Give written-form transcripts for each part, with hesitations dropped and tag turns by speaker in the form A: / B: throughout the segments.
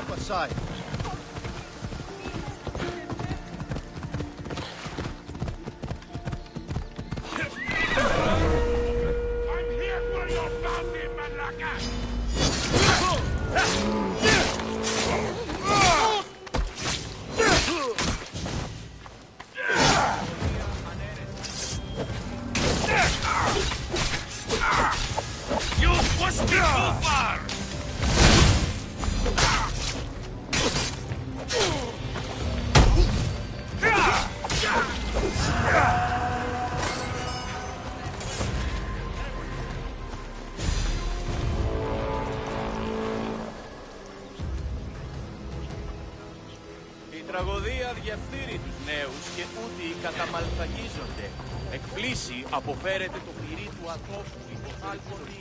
A: step aside.
B: I'm here for your bounty, Malaka! You pushed me too far!
A: Η τραγωδία διαφθείρει τους νέους και ούτοι καταμαλθακίζονται. Εκπλήσει αποφέρεται το πυρί του ατόπου υποθάλπονη.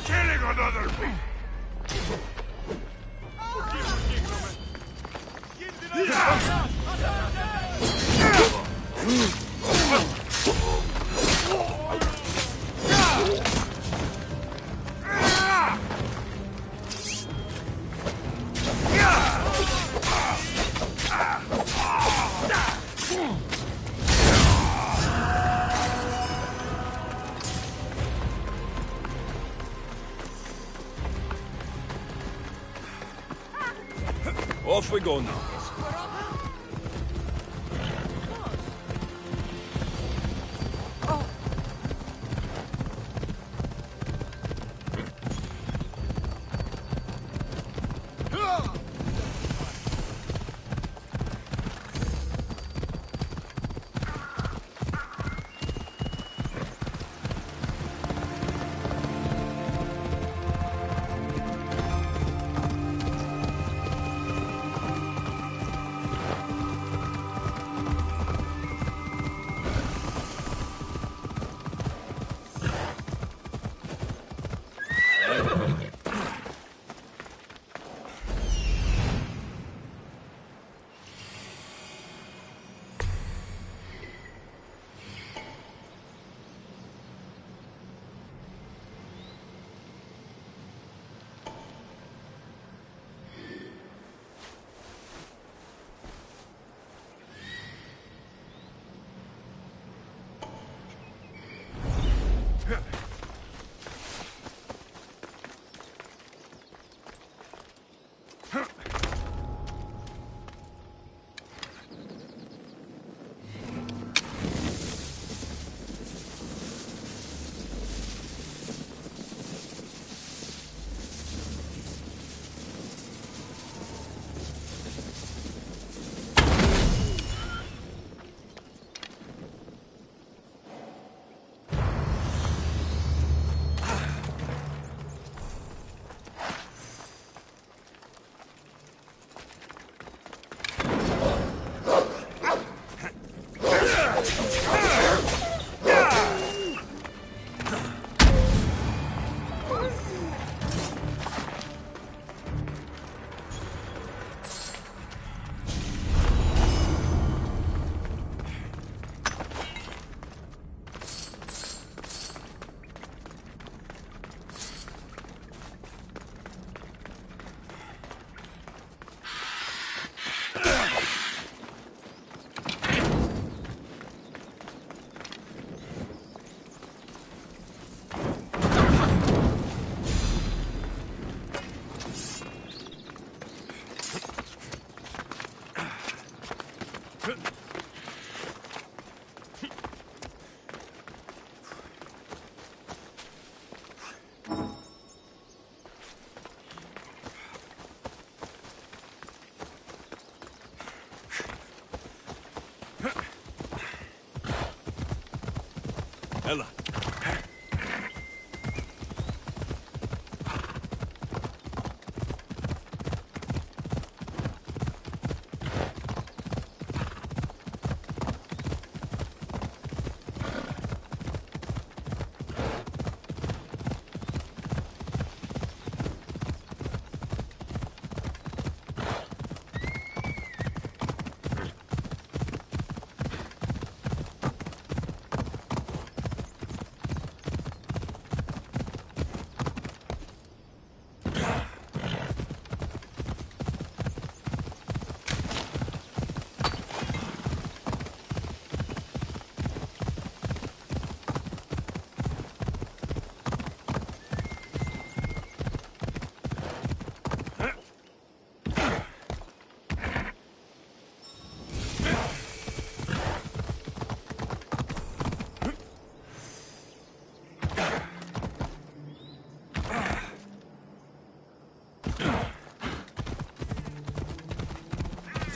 B: Killing another me!
C: Off we go now.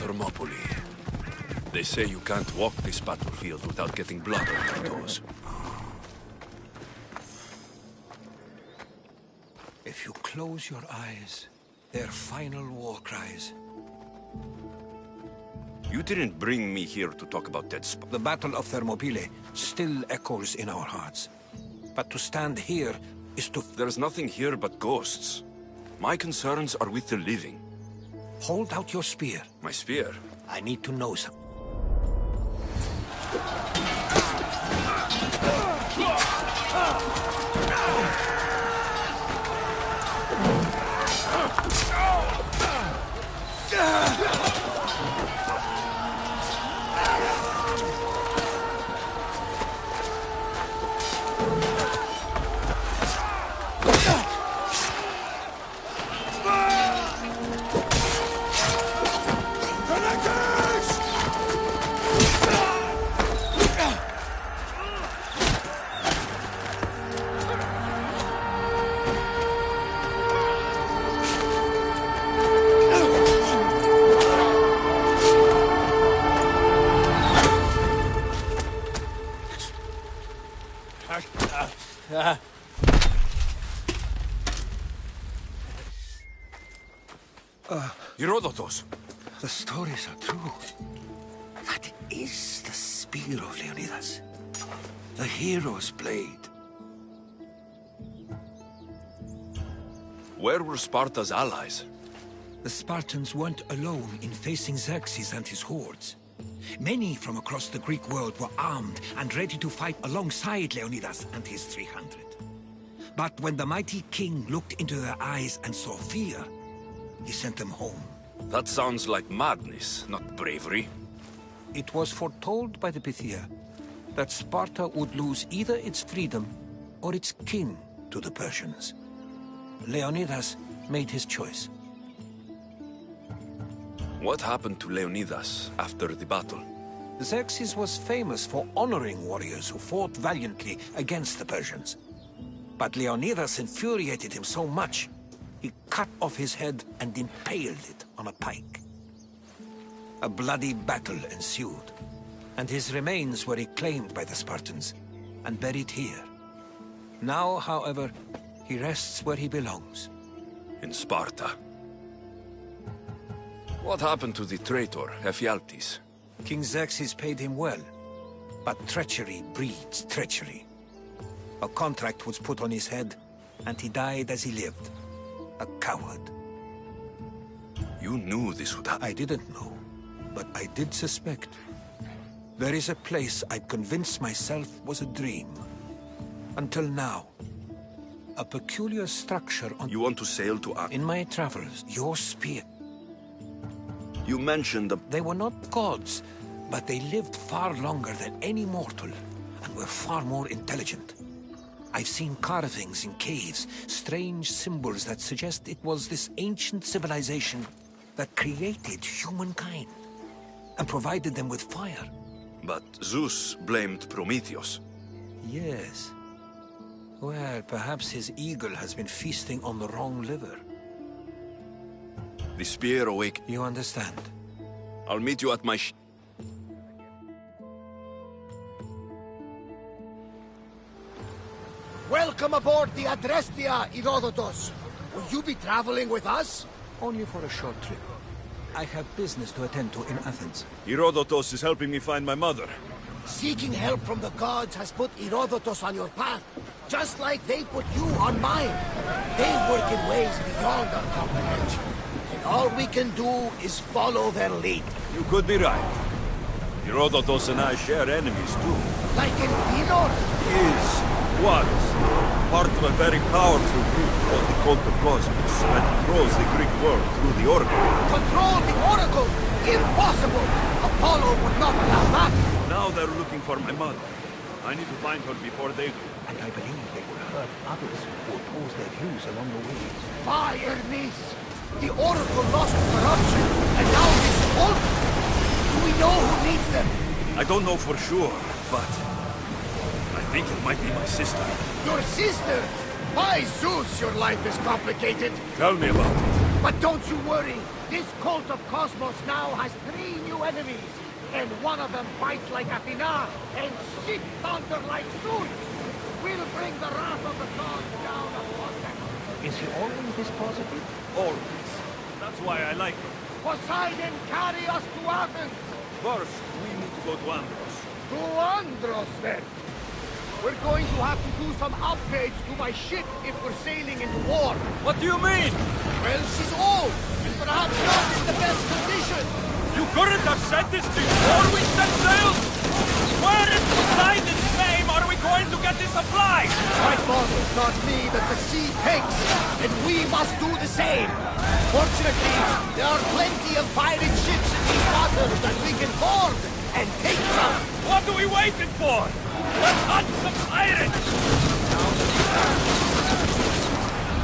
C: Thermopylae. They say you can't walk this battlefield without getting blood on your toes.
D: If you close your eyes, their final war cries.
C: You didn't bring me here to talk about dead spots.
D: The Battle of Thermopylae still echoes in our hearts. But to stand here is to...
C: There's nothing here but ghosts. My concerns are with the living.
D: Hold out your spear.
C: My spear?
D: I need to know something.
C: Herodotus!
D: The stories are true. That is the spear of Leonidas. The hero's blade.
C: Where were Sparta's allies?
D: The Spartans weren't alone in facing Xerxes and his hordes. Many from across the Greek world were armed and ready to fight alongside Leonidas and his 300. But when the mighty king looked into their eyes and saw fear, he sent them home.
C: That sounds like madness, not bravery.
D: It was foretold by the Pythia that Sparta would lose either its freedom or its king to the Persians. Leonidas made his choice.
C: What happened to Leonidas after the battle?
D: Xerxes was famous for honoring warriors who fought valiantly against the Persians. But Leonidas infuriated him so much, he cut off his head and impaled it on a pike. A bloody battle ensued, and his remains were reclaimed by the Spartans and buried here. Now, however, he rests where he belongs.
C: In Sparta. What happened to the traitor, Ephialtes?
D: King Xerxes paid him well, but treachery breeds treachery. A contract was put on his head, and he died as he lived. A coward.
C: You knew this would happen.
D: I didn't know, but I did suspect. There is a place I'd convinced myself was a dream. Until now. A peculiar structure on...
C: You want to sail to
D: In my travels, your spear...
C: You mentioned the...
D: They were not gods, but they lived far longer than any mortal, and were far more intelligent. I've seen carvings in caves, strange symbols that suggest it was this ancient civilization that created humankind, and provided them with fire.
C: But Zeus blamed Prometheus.
D: Yes. Well, perhaps his eagle has been feasting on the wrong liver.
C: The spear awake.
D: You understand?
C: I'll meet you at my
E: Welcome aboard the Adrestia, Herodotus. Will you be traveling with us?
D: Only for a short trip. I have business to attend to in Athens.
C: Herodotus is helping me find my mother.
E: Seeking help from the gods has put Herodotus on your path, just like they put you on mine. They work in ways beyond our comprehension, and all we can do is follow their lead.
C: You could be right. Herodotus and I share enemies too.
E: Like in Pinor?
C: Was part of a very powerful group called the Cult of Cosmos that controls the Greek world through the Oracle.
E: Control the Oracle? Impossible! Apollo would not allow that!
C: Now they're looking for my mother. I need to find her before they do.
D: And I believe they will hurt others who oppose their views along the way.
E: By Hermes! The Oracle lost corruption, and now this cult? Do we know who leads them?
C: I don't know for sure, but I think it might be my sister.
E: Your sister? By Zeus, your life is complicated.
C: Tell me about it.
E: But don't you worry. This cult of Cosmos now has 3 new enemies. And one of them fights like Athena and shits thunder like Zeus. We'll bring the wrath of the gods down upon them.
D: Is he always this positive?
C: Always. That's why I like him.
E: Poseidon, carry us to Athens!
C: First, we need to go to Andros.
E: To Andros, then! We're going to have to do some upgrades to my ship if we're sailing into war.
C: What do you mean?
E: Well, she's old, and perhaps not in the best condition.
C: You couldn't have said this before we set sail? Where in Poseidon's name are we going to get this supplies?
E: My father taught me that the sea takes, and we must do the same. Fortunately, there are plenty of pirate ships in these waters that we can board and take from.
C: What are we waiting for? Let's hunt some pirates!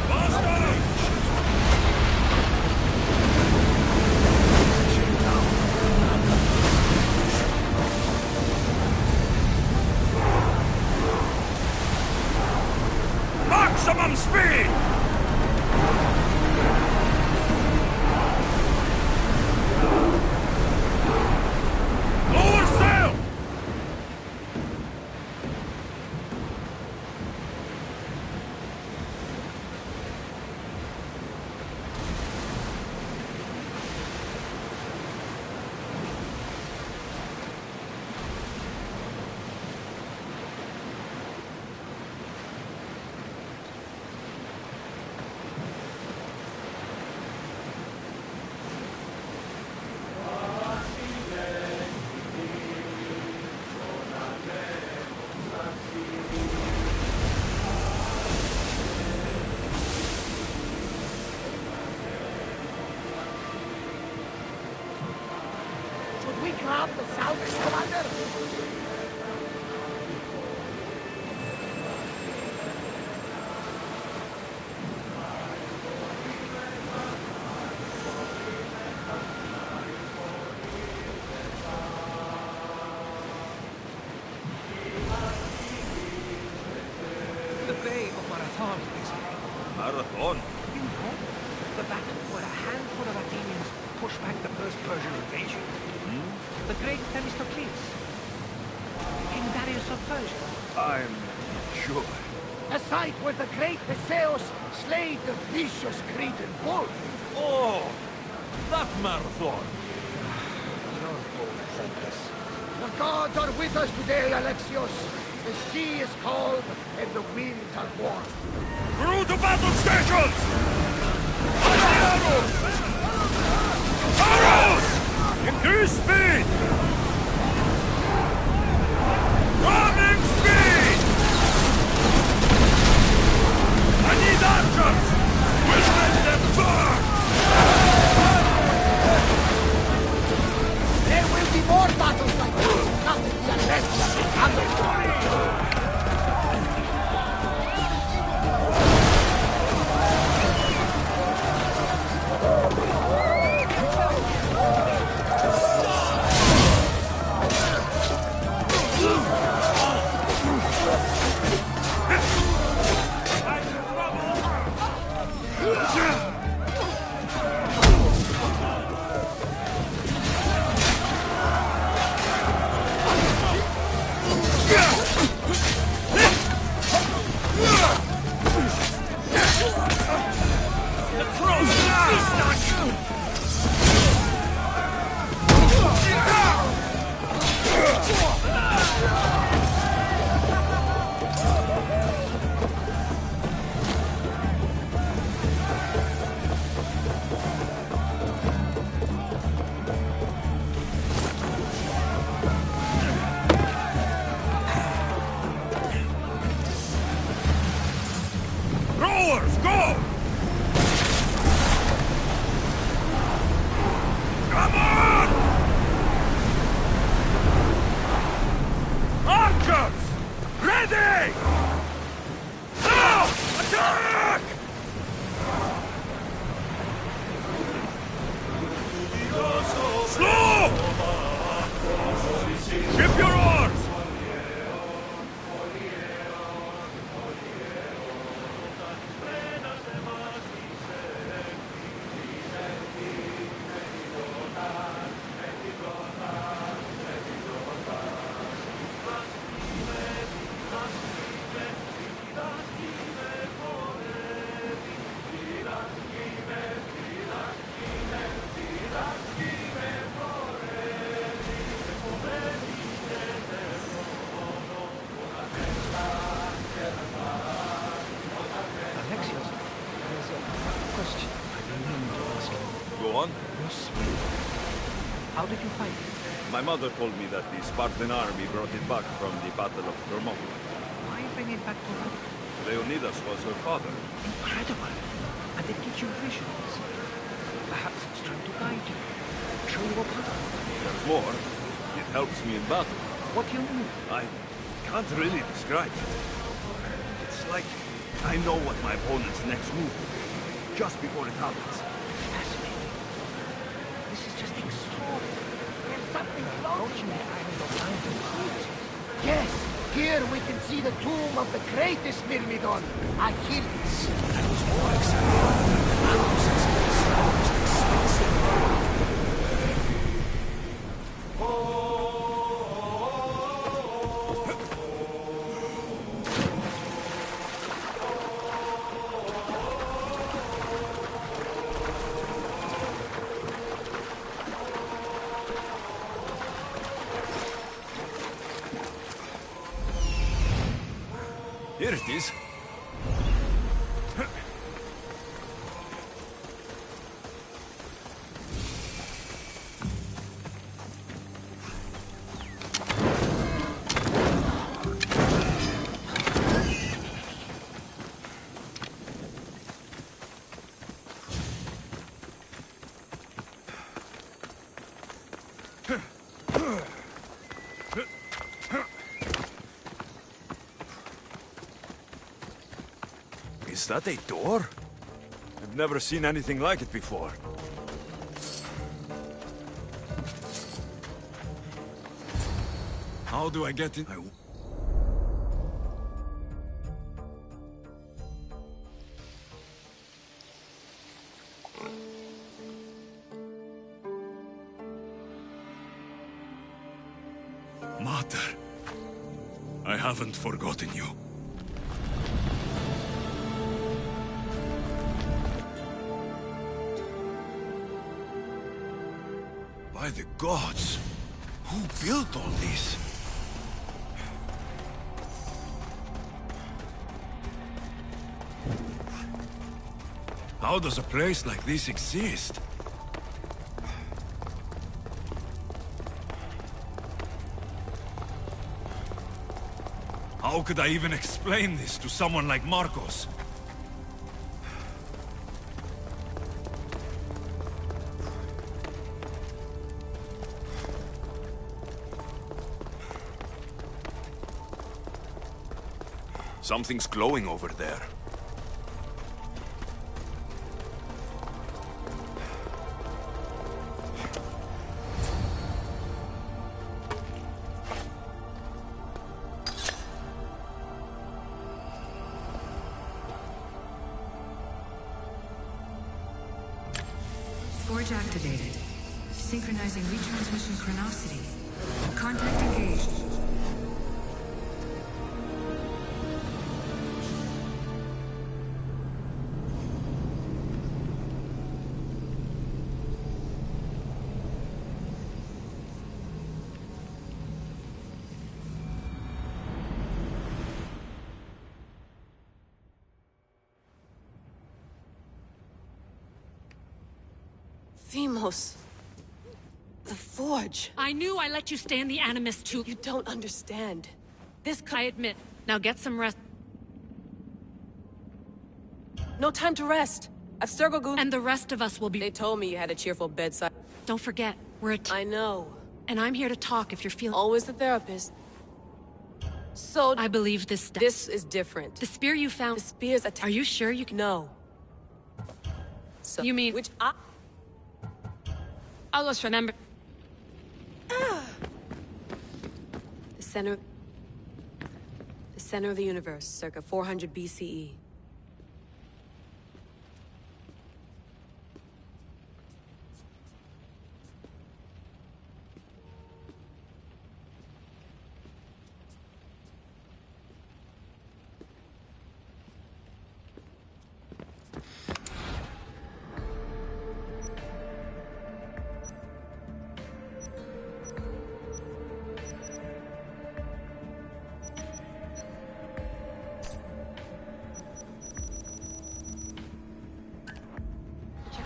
C: Faster! Maximum speed! Lower sail!
E: Should we grab the salvage, Commander?
D: The Bay of Marathon, basically.
C: Marathon?
D: You know? The battle where a handful of Athenians pushed back the first Persian invasion. The great Themistocles. King Darius of Persia.
C: I'm sure.
E: A site where the great Theseus slayed the vicious Cretan bull.
C: Oh, that marathon.
D: You're both thankless.
E: The gods are with us today, Alexios. The sea is cold and the winds are warm.
C: Through to battle stations! On the arrows! Arrows! Increase speed! Running speed! I need archers! We'll let them burn!
E: There will be more battles like this. Nothing the unless we handle.
C: Rowers, go! Come on! Archers! Ready! Now! Attack! Slow! Ship your oars!
D: spear. How did you find it?
C: My mother told me that the Spartan army brought it back from the Battle of Thermopylae.
D: Why bring it back to her?
C: Leonidas was her father.
D: Incredible. And it gives you visions. Perhaps it's trying to guide you. Show you a path.
C: There's more. It helps me in battle.
D: What do you mean?
C: I can't really describe it. It's like I know what my opponent's next move will be, just before it happens.
D: Fascinating. This is just extraordinary. There's something approaching the island of Atlantis.
E: Yes, here we can see the tomb of the greatest Myrmidon, Achilles.
D: That was more exciting. Atlantis' most expensive.
C: Here it is. Is that a door? I've never seen anything like it before. How do I get in? Mater, I haven't forgotten you. By the gods! Who built all this? How does a place like this exist? How could I even explain this to someone like Marcos? Something's glowing over there.
F: Forge activated. Synchronizing retransmission chronicity. Contact engaged.
G: Themos. The Forge.
H: I knew I let you stay in the Animus too.
G: You don't understand. This
H: I admit. Now get some rest.
G: No time to rest. Abstergo.
H: And the rest of us will be...
G: They told me you had a cheerful bedside.
H: Don't forget, we're a team.
G: I know.
H: And I'm here to talk if you're feeling...
G: Always the therapist. So...
H: I believe this stuff.
G: This is different.
H: The spear you found...
G: The spear's a...
H: Are you sure you can...
G: No. So...
H: You mean...
G: Which
H: I'll just remember...
G: The center... The center of the universe, circa 400 BCE.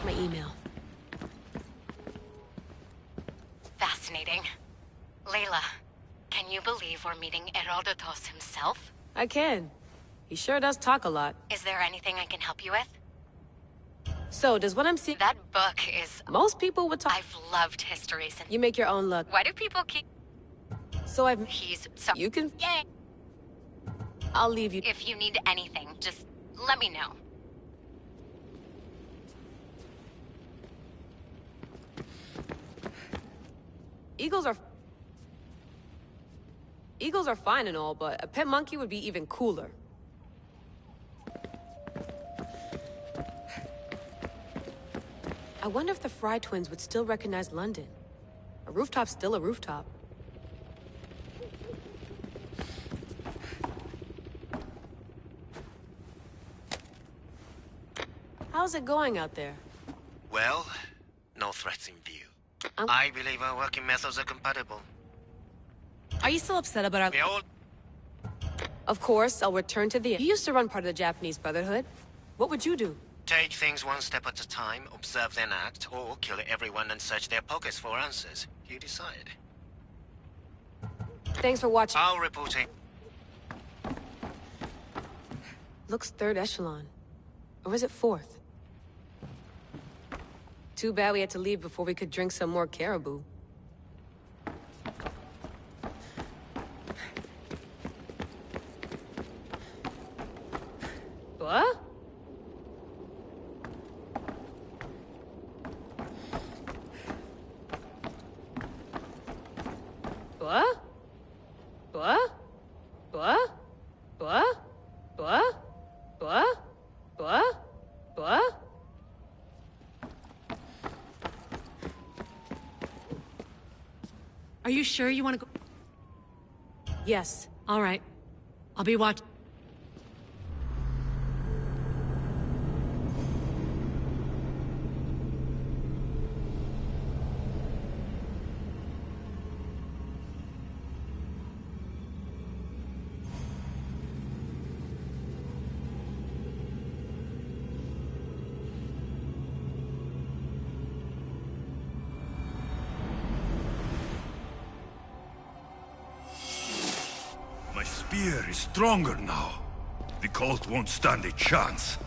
G: My email.
I: exciting. Layla, can you believe we're meeting Herodotus himself?
G: I can. He sure does talk a lot.
I: Is there anything I can help you with?
G: So, does what I'm seeing...
I: That book is...
G: Most people would talk...
I: I've loved history since...
G: You make your own luck.
I: Why do people keep...
G: So I've...
I: He's so...
G: You can...
I: Yay!
G: I'll leave you...
I: If you need anything, just let me know.
G: Eagles are fine and all, but a pet monkey would be even cooler. I wonder if the Fry twins would still recognize London. A rooftop's still a rooftop. How's it going out there?
J: Well, no threats in view. I believe our working methods are compatible.
G: Are you still upset about our...
J: We all...
G: Of course, I'll return to the... You used to run part of the Japanese Brotherhood. What would you do?
J: Take things one step at a time, observe then act, or kill everyone and search their pockets for answers. You decide.
G: Thanks for watching.
J: I'll report it.
G: Looks third echelon. Or is it fourth? Too bad we had to leave before we could drink some more caribou. What? What? What? What? What? What? What? What? What?
H: Are you sure you want to go?
G: Yes.
H: All right. I'll be watching.
C: My spear is stronger now. The cult won't stand a chance.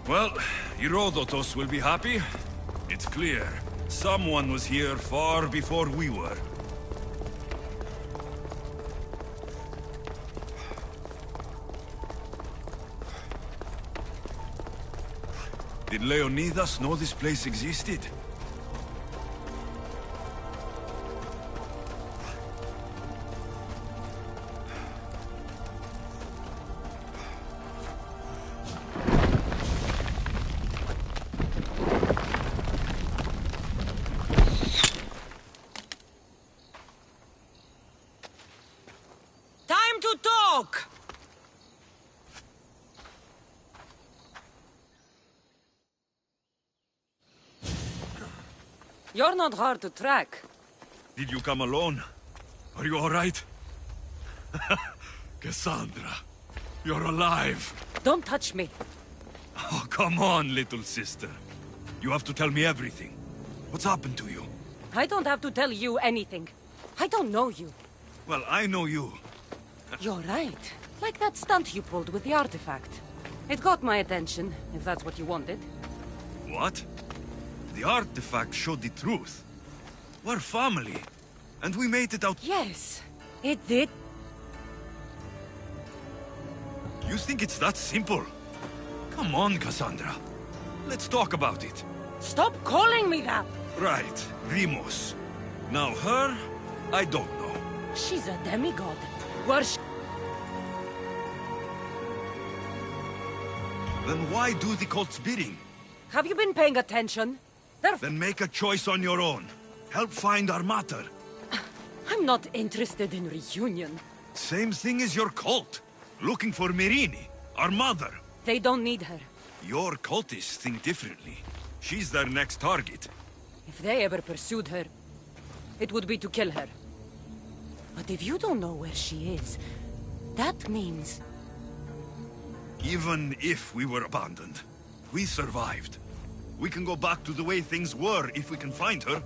C: Well, Herodotus will be happy. It's clear. Someone was here far before we were. Did Leonidas know this place existed?
K: Time to talk! You're not hard to track.
C: Did you come alone? Are you all right? Cassandra, you're alive.
K: Don't touch me.
C: Oh, come on, little sister. You have to tell me everything. What's happened to you?
K: I don't have to tell you anything. I don't know you.
C: Well, I know you.
K: You're right. Like that stunt you pulled with the artifact. It got my attention, if that's what you wanted.
C: What? The artifact showed the truth. We're family. And we made it out...
K: Yes, it did.
C: You think it's that simple? Come on, Cassandra. Let's talk about it.
K: Stop calling me that!
C: Right, Rimos. Now her, I don't know.
K: She's a demigod. Worship.
C: Then why do the cult's bidding?
K: Have you been paying attention?
C: Then make a choice on your own. Help find our mater.
K: I'm not interested in reunion.
C: Same thing as your cult. Looking for Myrrine, our mother.
K: They don't need her.
C: Your cultists think differently. She's their next target.
K: If they ever pursued her, it would be to kill her. But if you don't know where she is, That means...
C: Even if we were abandoned, we survived. We can go back to the way things were if we can find her.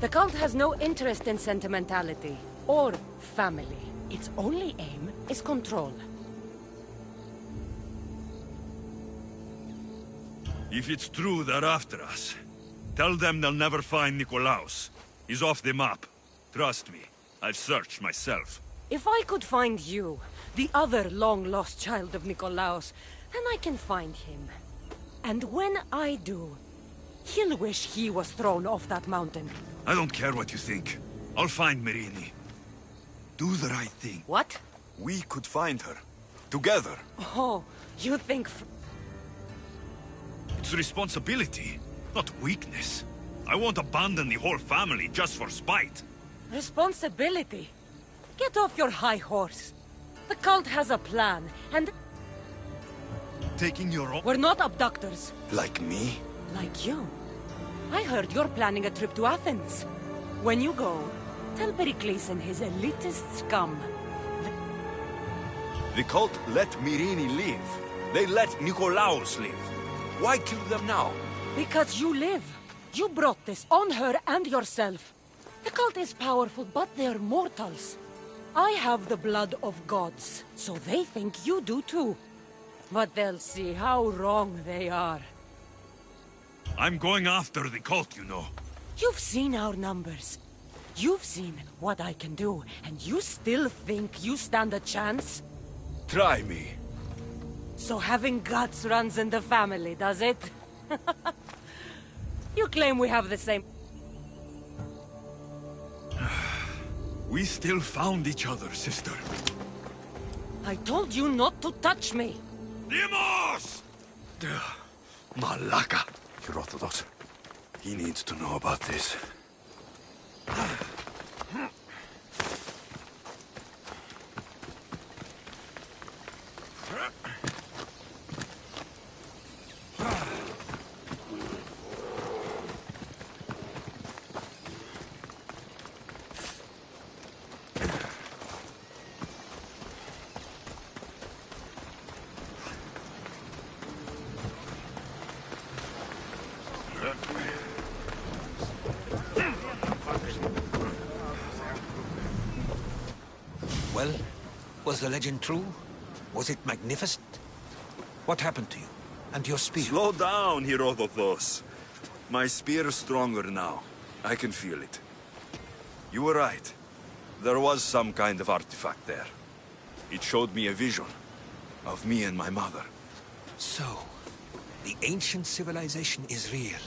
K: The cult has no interest in sentimentality or family. Its only aim is control.
C: If it's true they're after us, tell them they'll never find Nikolaos. He's off the map. Trust me, I've searched myself.
K: If I could find you, the other long-lost child of Nikolaos, then I can find him. And when I do, he'll wish he was thrown off that mountain.
C: I don't care what you think. I'll find Myrini. Do the right thing.
K: What?
C: We could find her. Together.
K: Oh, you think...
C: It's responsibility, not weakness. I won't abandon the whole family just for spite.
K: Responsibility? Get off your high horse. The cult has a plan, and...
C: Taking your own...
K: We're not abductors.
C: Like me?
K: Like you. I heard you're planning a trip to Athens. When you go, tell Pericles and his elitist scum.
C: The cult let Myrini live. They let Nikolaos live. Why kill them now?
K: Because you live. You brought this on her and yourself. The cult is powerful, but they're mortals. I have the blood of gods, so they think you do too. But they'll see how wrong they are.
C: I'm going after the cult, you know.
K: You've seen our numbers. You've seen what I can do, and you still think you stand a chance?
C: Try me.
K: So having guts runs in the family, does it? You claim we have the same...
C: We still found each other, sister.
K: I told you not to touch me.
C: Demos! Malaka. Herodotus. He needs to know about this.
D: Well, was the legend true? Was it magnificent? What happened to you? And your spear?
C: Slow down, Herodotus. My spear is stronger now. I can feel it. You were right. There was some kind of artifact there. It showed me a vision of me and my mother.
D: So, the ancient civilization is real.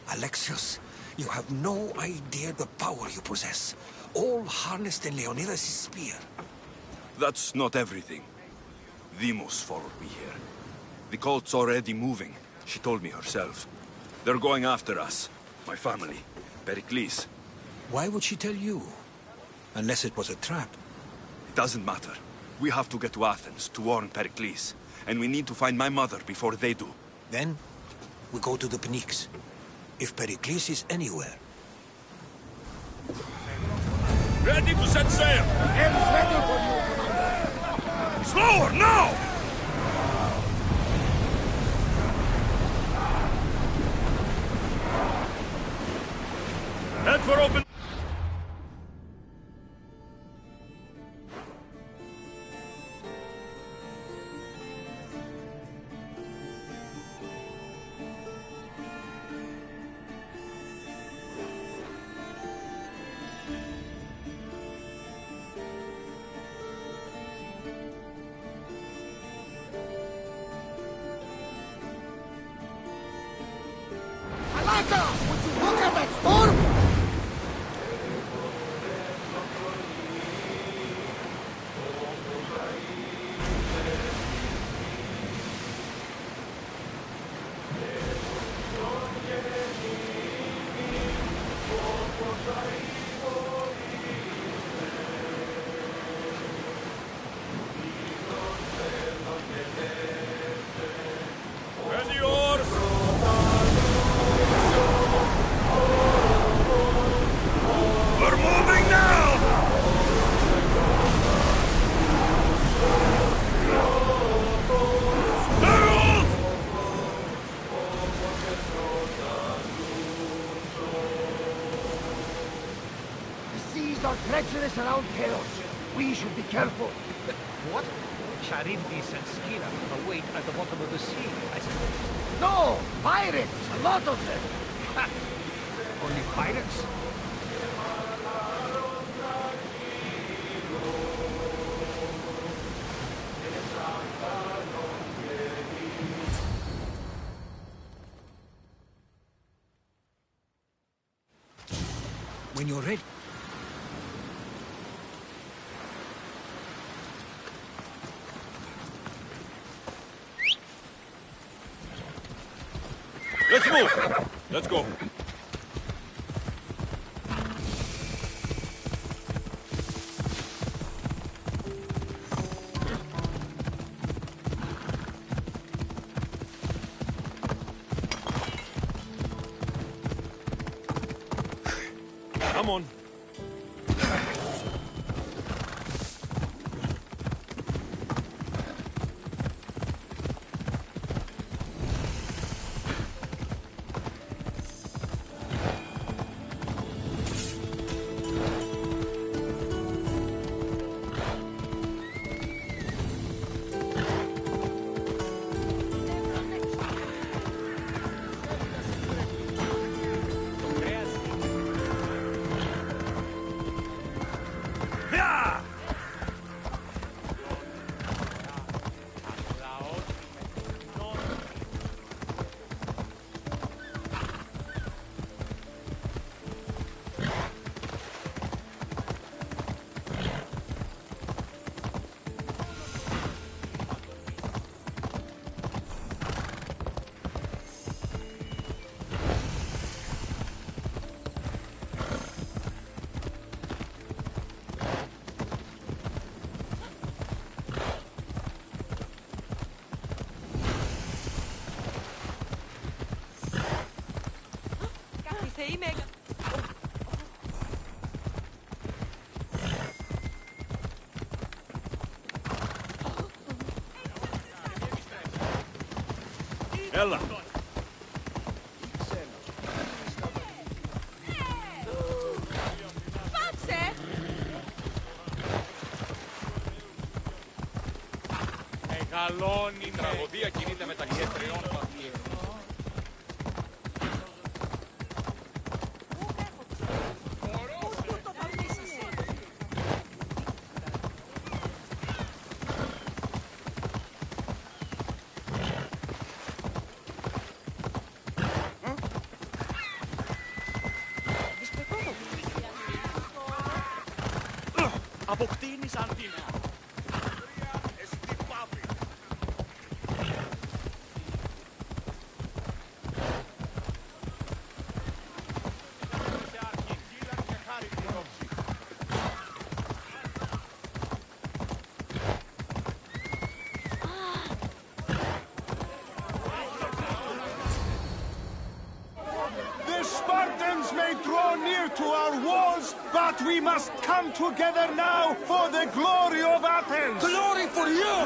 D: Alexios, you have no idea the power you possess. All harnessed in Leonidas' spear.
C: That's not everything. Demos followed me here. The cult's already moving. She told me herself. They're going after us. My family. Pericles.
D: Why would she tell you? Unless it was a trap.
C: It doesn't matter. We have to get to Athens to warn Pericles. And we need to find my mother before they do.
D: Then, we go to the Pnyx. If Pericles is anywhere.
C: Ready to set sail!
E: Head's ready for you, Commander.
C: Slower, now! Head for open...
E: Alaka! Would you look at that storm?
C: Ready yours!
E: Gods are treacherous around chaos. We should be careful.
L: What? Charybdis and Scylla await at the bottom of the sea, I suppose.
E: No! Pirates! A lot of them!
L: Ha! Only pirates?
D: When you're ready.
C: Let's move! Let's go. Come on. Ella.
A: Μεγαλώνει η τραγωδία, κινείται μεταξύ τριών βαθμίων. Αποκτήνεις αντίνα.
B: The Spartans may draw near to our walls, but we must come together now for the glory of Athens!
E: Glory for you!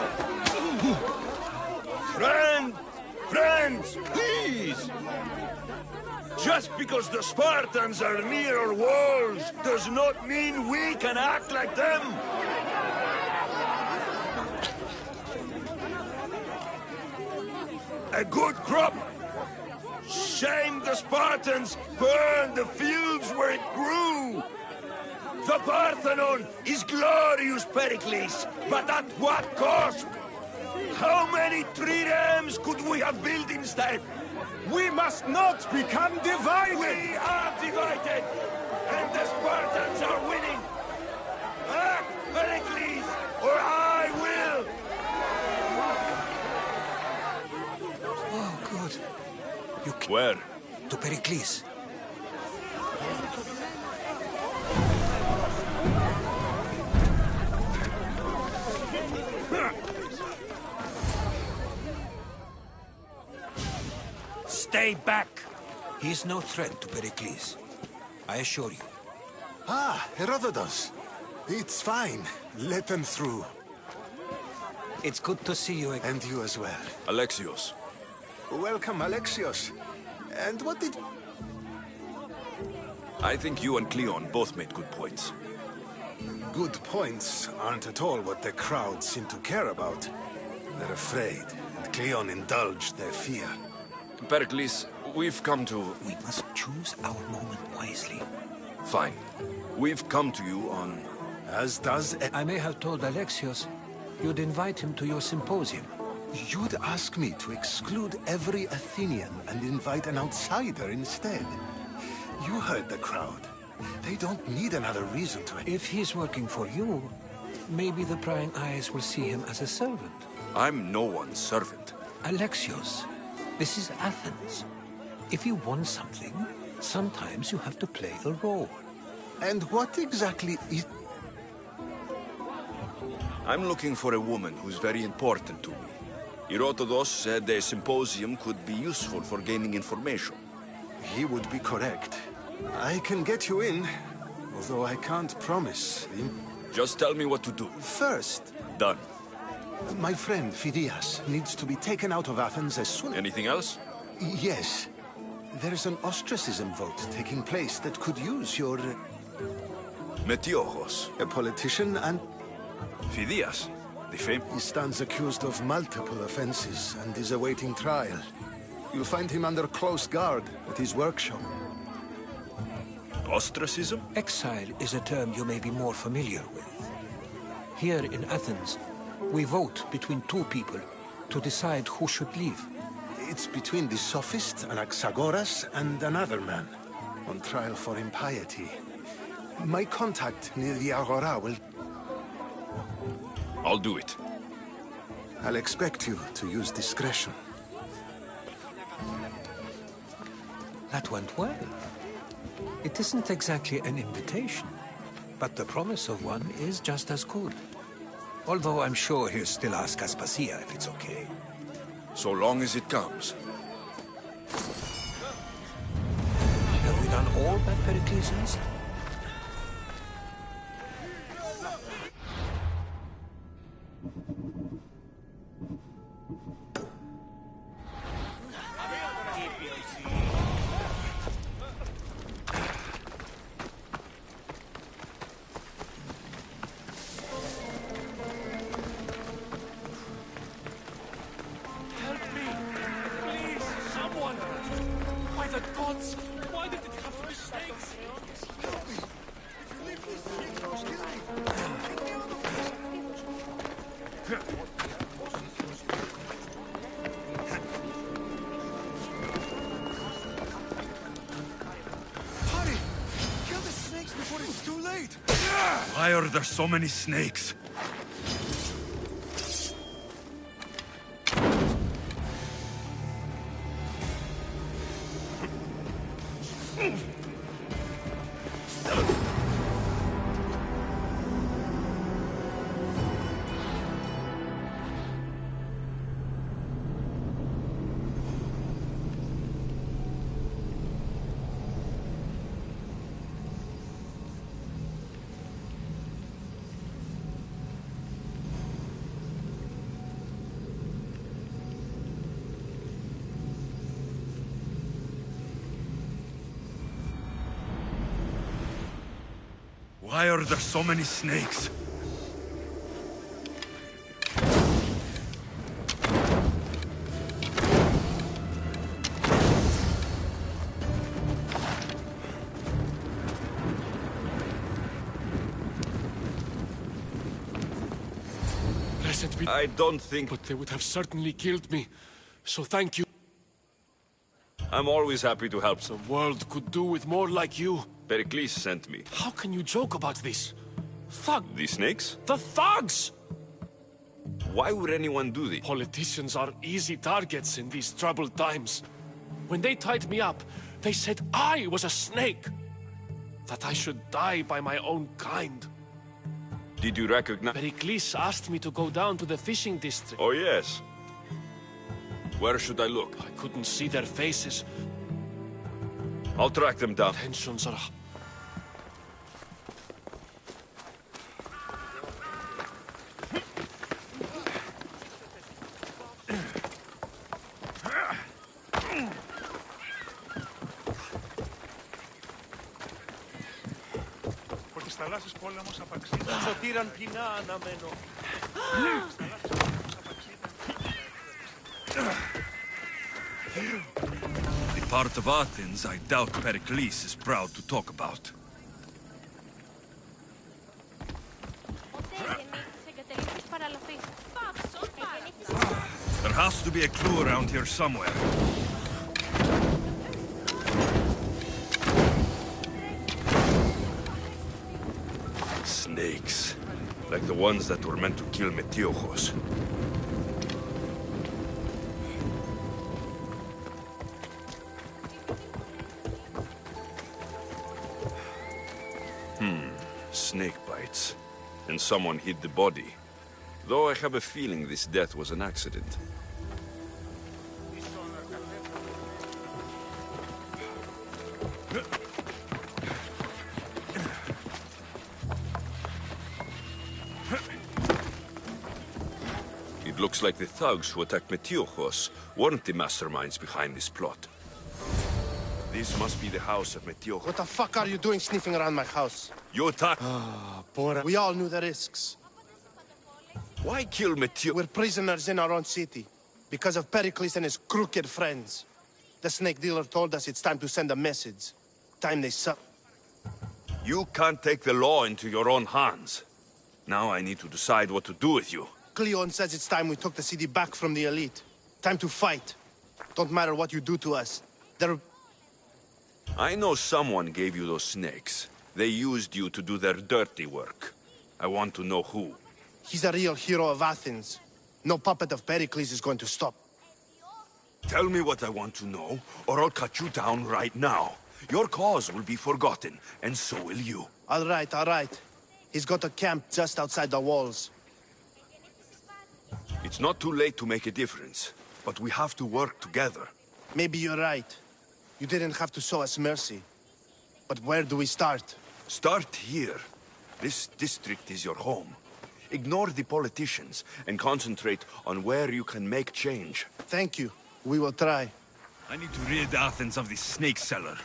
C: Friends, please! Just because the Spartans are near our walls does not mean we can act like them! A good crop! Shame the Spartans burned the fields where it grew! The Parthenon is glorious, Pericles, but at what cost? How many triremes could we have built instead?
B: We must not become divided!
C: We are divided, and the Spartans are winning! Act, Pericles, or I will!
D: Oh, good.
C: Where?
D: To Pericles. Stay back! He's no threat to Pericles. I assure you.
M: Ah, Herodotus. It's fine. Let them through.
D: It's good to see you again.
M: And you as well.
C: Alexios.
M: Welcome, Alexios. And what did...
C: I think you and Cleon both made good points.
M: good points aren't at all what the crowd seem to care about. They're afraid, and Cleon indulged their fear.
C: Pericles, we've come to...
D: We must choose our moment wisely.
C: Fine. We've come to you on...
M: As does...
D: I may have told Alexios you'd invite him to your symposium.
M: You'd ask me to exclude every Athenian and invite an outsider instead. You heard the crowd. They don't need another reason to...
D: If he's working for you, maybe the prying eyes will see him as a servant.
C: I'm no one's servant.
D: Alexios, this is Athens. If you want something, sometimes you have to play a role.
M: And what exactly is...
C: I'm looking for a woman who's very important to me. Herodotus said a symposium could be useful for gaining information.
M: He would be correct. I can get you in, although I can't promise.
C: Just tell me what to do.
M: First...
C: Done.
M: My friend Phidias needs to be taken out of Athens as soon...
C: Anything else?
M: Yes. There's an ostracism vote taking place that could use your...
C: Metiochos.
M: A politician and...
C: Phidias. The fame...
M: He stands accused of multiple offenses and is awaiting trial. You'll find him under close guard at his workshop.
C: Ostracism?
D: Exile is a term you may be more familiar with. Here in Athens, we vote between two people to decide who should leave.
M: It's between the sophist Anaxagoras and another man, on trial for impiety. My contact near the Agora will...
C: I'll do it.
M: I'll expect you to use discretion.
D: That went well. It isn't exactly an invitation, but the promise of one is just as good. Although I'm sure he'll still ask Aspasia if it's okay.
C: So long as it comes.
D: Have we done all that Pericles asked?
C: Why are there so many snakes? Why are there so many snakes?
N: Blessed be...
C: I don't think...
N: But they would have certainly killed me. So thank you.
C: I'm always happy to help.
N: The world could do with more like you.
C: Pericles sent me.
N: How can you joke about this? Thug!
C: The snakes?
N: The thugs!
C: Why would anyone do this?
N: Politicians are easy targets in these troubled times. When they tied me up, they said I was a snake. That I should die by my own kind.
C: Did you recognize...
N: Pericles asked me to go down to the fishing district.
C: Oh, yes. Where should I look?
N: I couldn't see their faces.
C: I'll track them down.
N: Tensions are...
O: θαλάσσης πόλεμος απαξίδα.
A: Σωτήραν ποινά αναμένω.
C: The part of Athens I doubt Pericles is proud to talk about. There has to be a clue around here somewhere. Snakes. Like the ones that were meant to kill Metiochos. Snake bites. And someone hid the body. Though I have a feeling this death was an accident. It looks like the thugs who attacked Metiochos weren't the masterminds behind this plot. This must be the house of Metiochos.
P: What the fuck are you doing sniffing around my house?
C: You attacked...
P: We all knew the risks.
C: Why kill Metiochos?
P: We're prisoners in our own city. Because of Pericles and his crooked friends. The snake dealer told us it's time to send a message. Time they suck.
C: You can't take the law into your own hands. Now I need to decide what to do with you.
P: Cleon says it's time we took the city back from the elite. Time to fight. Don't matter what you do to us.
C: I know someone gave you those snakes. They used you to do their dirty work. I want to know who.
P: He's a real hero of Athens. No puppet of Pericles is going to stop.
C: Tell me what I want to know, or I'll cut you down right now. Your cause will be forgotten, and so will you.
P: All right. He's got a camp just outside the walls.
C: It's not too late to make a difference, but we have to work together.
P: Maybe you're right. You didn't have to show us mercy. But where do we start?
C: Start here. This district is your home. Ignore the politicians and concentrate on where you can make change.
P: Thank you. We will try.
C: I need to rid Athens of this snake seller.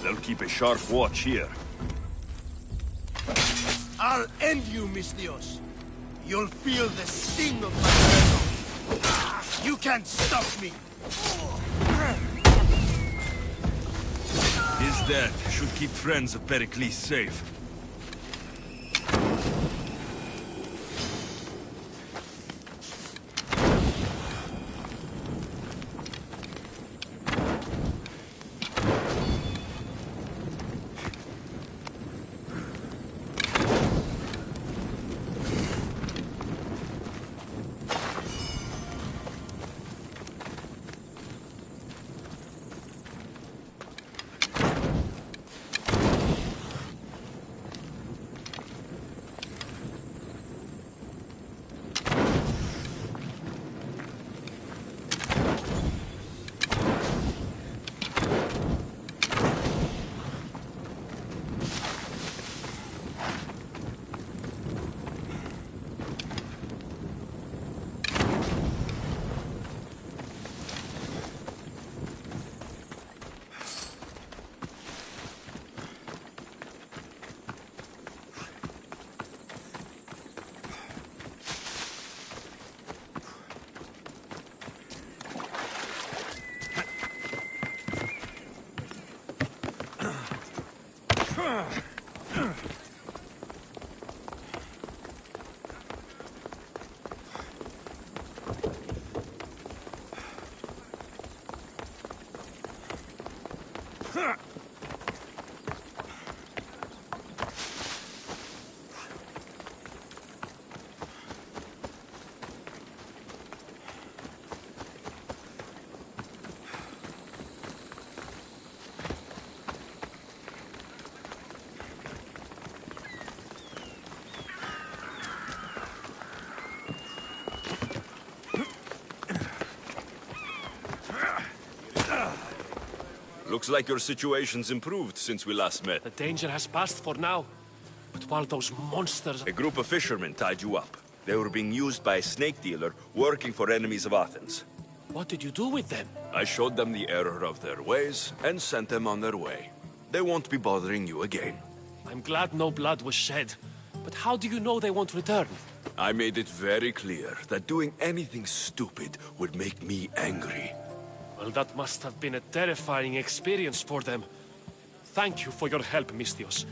C: They'll keep a sharp watch here.
E: I'll end you, Mystios. You'll feel the sting of my venom. You can't stop me.
C: His death should keep friends of Pericles safe. Looks like your situation's improved since we last met.
N: The danger has passed for now. But while those monsters...
C: A group of fishermen tied you up. They were being used by a snake dealer working for enemies of Athens.
N: What did you do with them?
C: I showed them the error of their ways and sent them on their way. They won't be bothering you again.
N: I'm glad no blood was shed. But how do you know they won't return?
C: I made it very clear that doing anything stupid would make me angry.
N: Well, that must have been a terrifying experience for them. Thank you for your help, Mystios.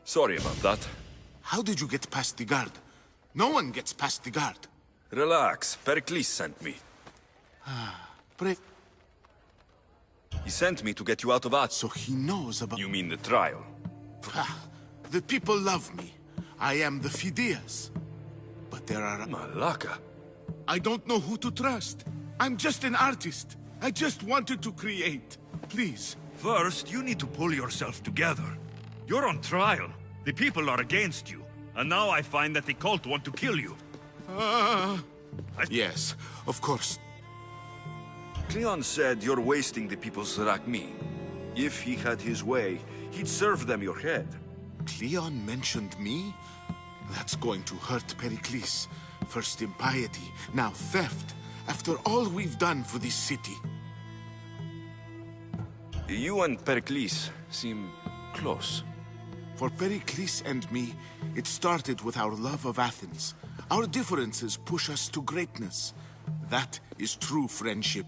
C: Sorry about that.
M: How did you get past the guard? No one gets past the guard.
C: Relax. Pericles sent me.
M: Pre...
C: He sent me to get you out of Athens.
M: So he knows about...
C: You mean the trial?
M: The people love me. I am the Phidias. But there are...
C: Malaka.
M: I don't know who to trust. I'm just an artist. I just wanted to create. Please.
Q: First, you need to pull yourself together. You're on trial. The people are against you. And now I find that the cult want to kill you.
M: Yes, of course.
C: Cleon said you're wasting the people's Zrakmi. If he had his way, he'd serve them your head.
M: Cleon mentioned me? That's going to hurt Pericles. First impiety, now theft. After all we've done for this city.
C: You and Pericles seem close.
M: For Pericles and me, it started with our love of Athens. Our differences push us to greatness. That is true friendship.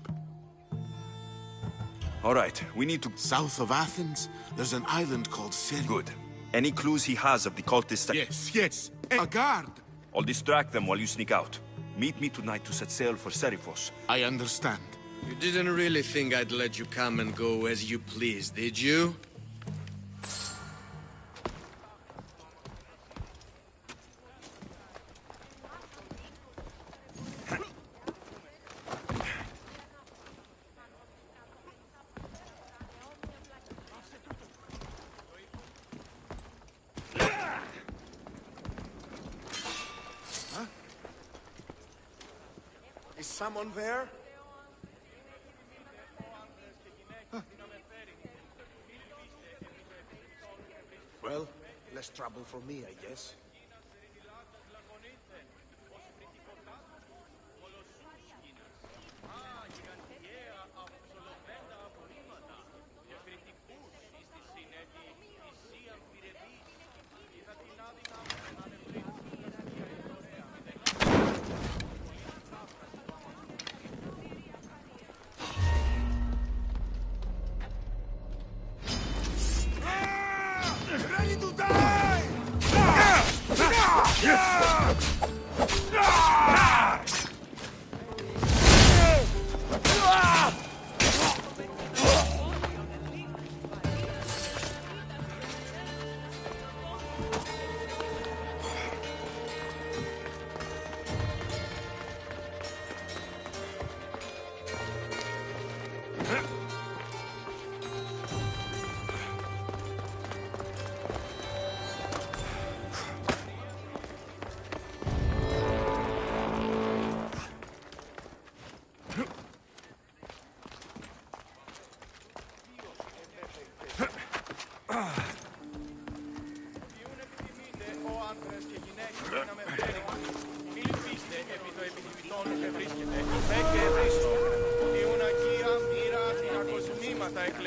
C: All right, we need to...
M: South of Athens, there's an island called Seri.
C: Good. Any clues he has of the cultists...
M: Yes. A guard!
C: I'll distract them while you sneak out. Meet me tonight to set sail for Seriphos.
M: I understand.
R: You didn't really think I'd let you come and go as you please, did you?
B: Is someone there? Well, less trouble for me, I guess.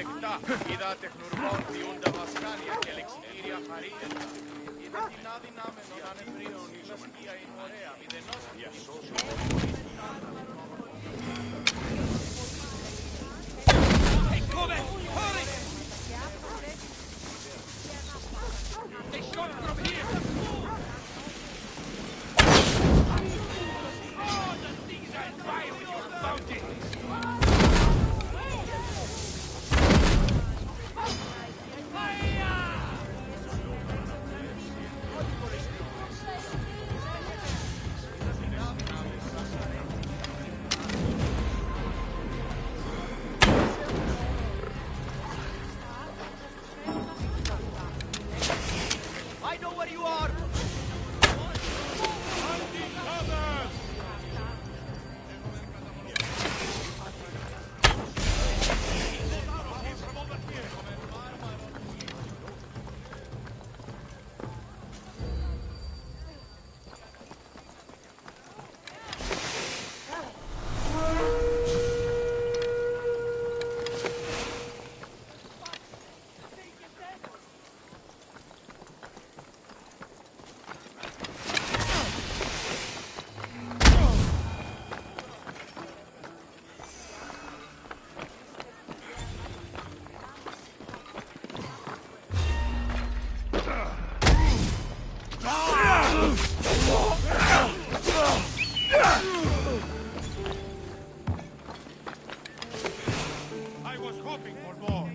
A: δεκτά. Είδα τεχνουργών διούντα βασκάλια και λεξιτήρια χαρίεντα. Είδα την άδινα με τον ανεβρίων. Η λασκία είναι ωραία. Μηδενός
D: Take cover! Hurry! They shot from here! Oh, the things I try with your bounty!
A: I know where you are!
B: I was hoping for more.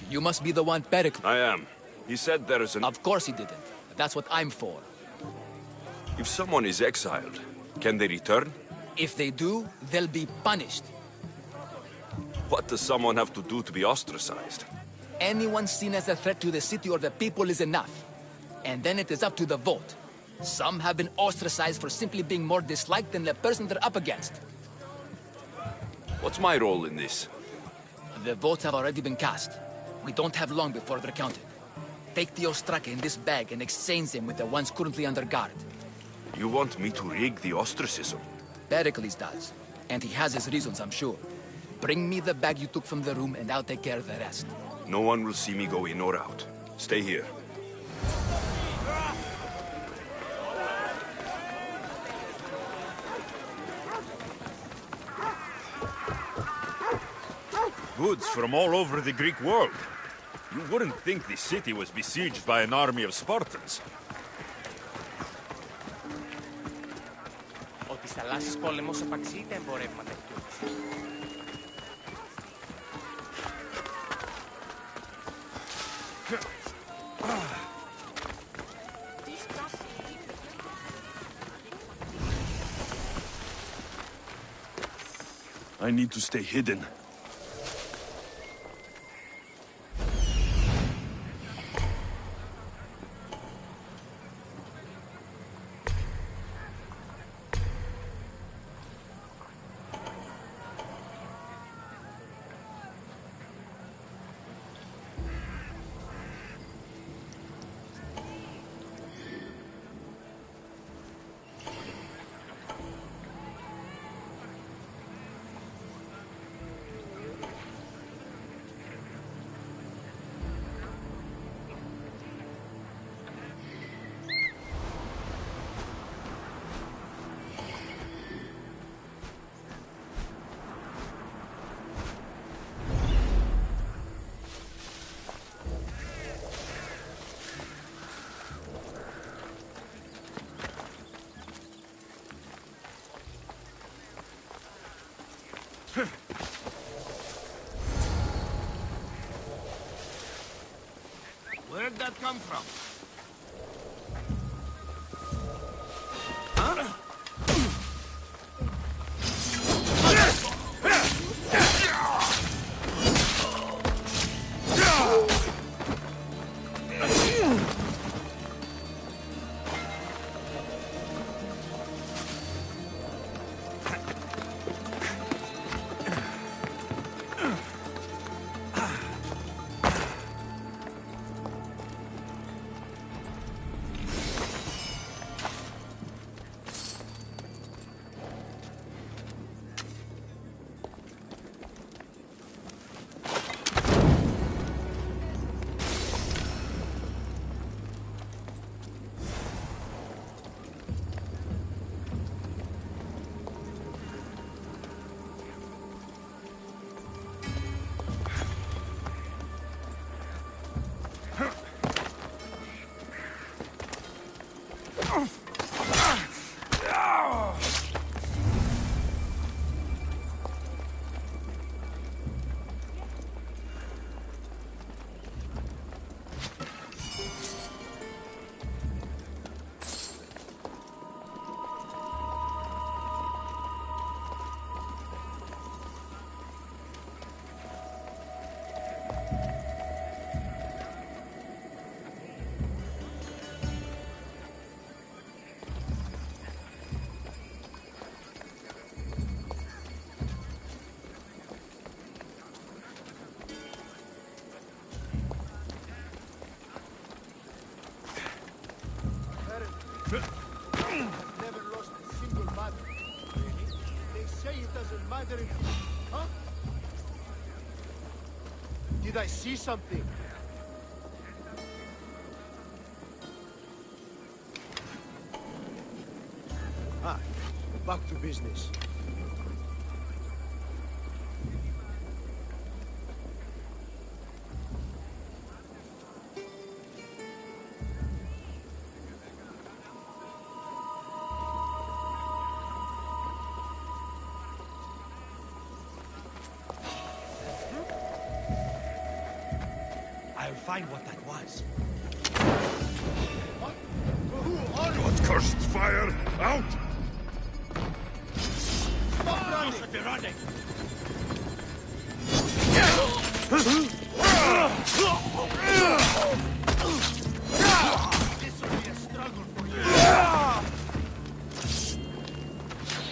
S: You must be the one Pericles.
C: I am. He said there is an...
S: Of course he didn't. That's what I'm for.
C: If someone is exiled, can they return?
S: If they do, they'll be punished.
C: What does someone have to do to be ostracized?
S: Anyone seen as a threat to the city or the people is enough. And then it is up to the vote. Some have been ostracized for simply being more disliked than the person they're up against.
C: What's my role in this?
S: The votes have already been cast. We don't have long before they're counted. Take the Ostraka in this bag and exchange them with the ones currently under guard.
C: You want me to rig the ostracism?
S: Pericles does. And he has his reasons, I'm sure. Bring me the bag you took from the room and I'll take care of the rest.
C: No one will see me go in or out. Stay here. Goods from all over the Greek world. You wouldn't think the city was besieged by an army of Spartans.
A: Ο της θαλάσσης πόλεμος επαξεί τα εμπορεύματα εκτός.
C: I need to stay hidden.
B: Where'd that come from? Never lost a single battle. They say it doesn't matter if... Huh? Did I see something? Ah, back to business.
N: I'll find what that was.
Q: What cursed fire? Out!
B: Stop running!
N: You should be running!
B: This will be a struggle for you.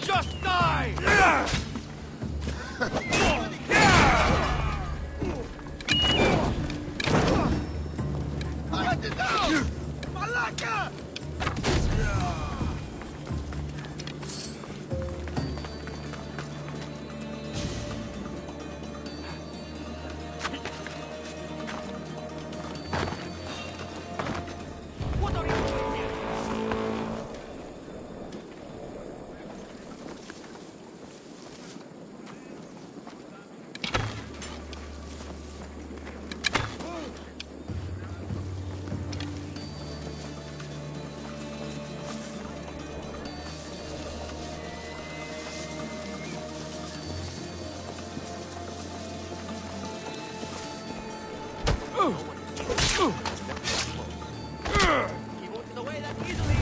N: Just die!
B: Let it down! Malaka!
N: What are you doing here? He won't get away that easily.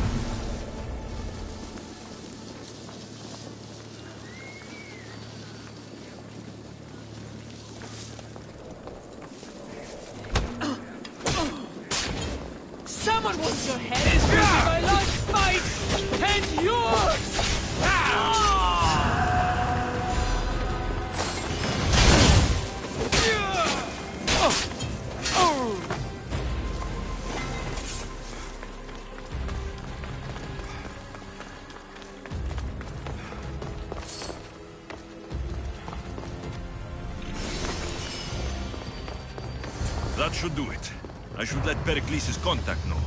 K: Someone wants your head! Is my last fight and yours!
Q: That should do it. I should let Pericles' contact know.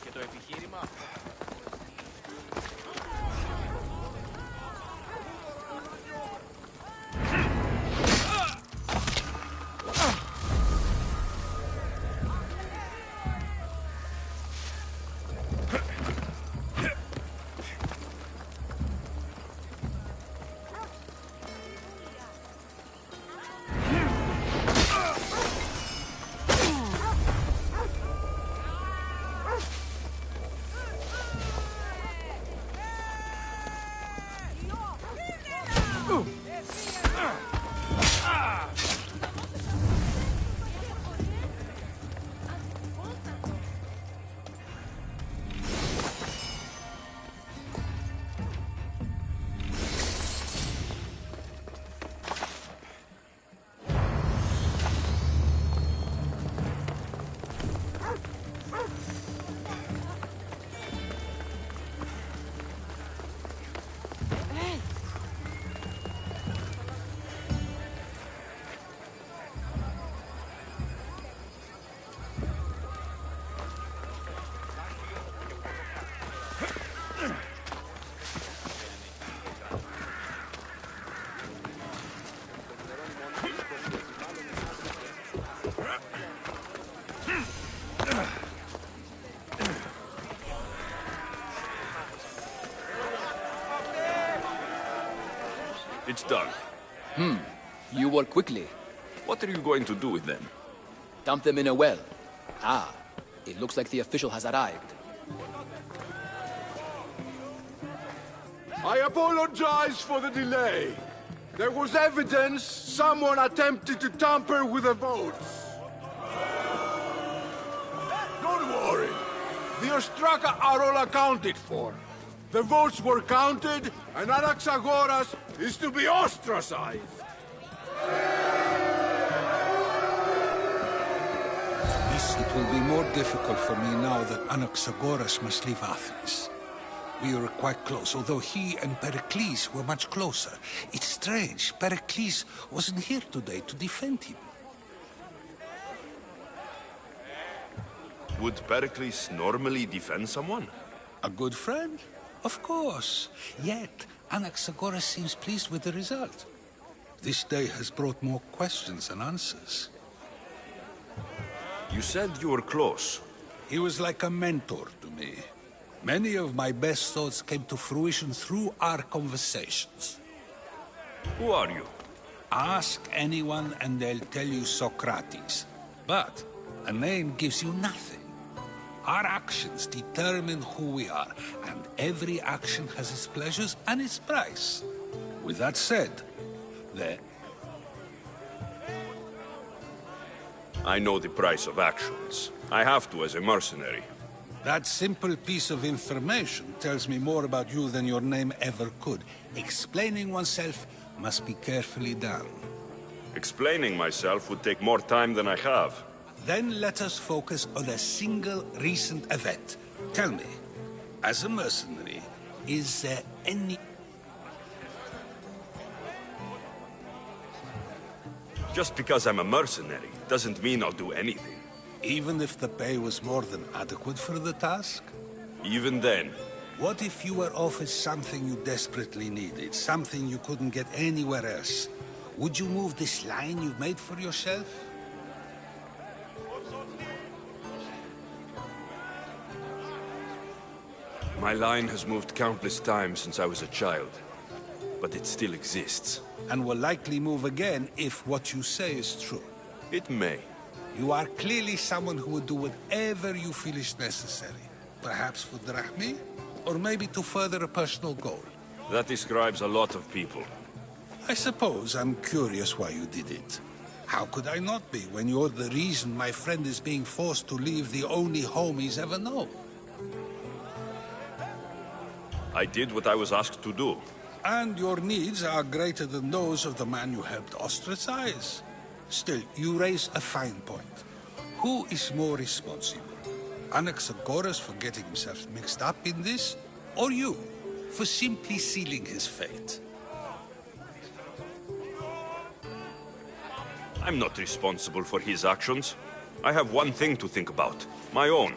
A: Και το επιχείρημα αυτό.
C: It's done.
S: You work quickly.
C: What are you going to do with them?
S: Dump them in a well. Ah, it looks like the official has arrived.
B: I apologize for the delay. There was evidence someone attempted to tamper with the votes. Don't worry. The Ostraka are all accounted for. The votes were counted, and Anaxagoras is to be ostracized.
D: It will be more difficult for me now that Anaxagoras must leave Athens. We were quite close, although he and Pericles were much closer. It's strange, Pericles wasn't here today to defend him.
C: Would Pericles normally defend someone?
D: A good friend? Of course. Yet, Anaxagoras seems pleased with the result. This day has brought more questions than answers.
C: You said you were close.
D: He was like a mentor to me. Many of my best thoughts came to fruition through our conversations.
C: Who are you?
D: Ask anyone and they'll tell you Socrates. But a name gives you nothing. Our actions determine who we are, and every action has its pleasures and its price. With that said,
C: I know the price of actions. I have to as a mercenary.
D: That simple piece of information tells me more about you than your name ever could. Explaining oneself must be carefully done.
C: Explaining myself would take more time than I have.
D: Then let us focus on a single recent event. Tell me, as a mercenary, is there any...
C: Just because I'm a mercenary doesn't mean I'll do anything.
D: Even if the pay was more than adequate for the task?
C: Even then.
D: What if you were offered something you desperately needed, something you couldn't get anywhere else? Would you move this line you've made for yourself?
C: My line has moved countless times since I was a child, but it still exists.
D: And will likely move again if what you say is true.
C: It may.
D: You are clearly someone who would do whatever you feel is necessary. Perhaps for drachmi, or maybe to further a personal goal.
C: That describes a lot of people.
D: I suppose I'm curious why you did it. How could I not be when you're the reason my friend is being forced to leave the only home he's ever known?
C: I did what I was asked to do.
D: And your needs are greater than those of the man you helped ostracize. Still, you raise a fine point. Who is more responsible? Anaxagoras for getting himself mixed up in this? Or you, for simply sealing his fate?
C: I'm not responsible for his actions. I have one thing to think about. My own.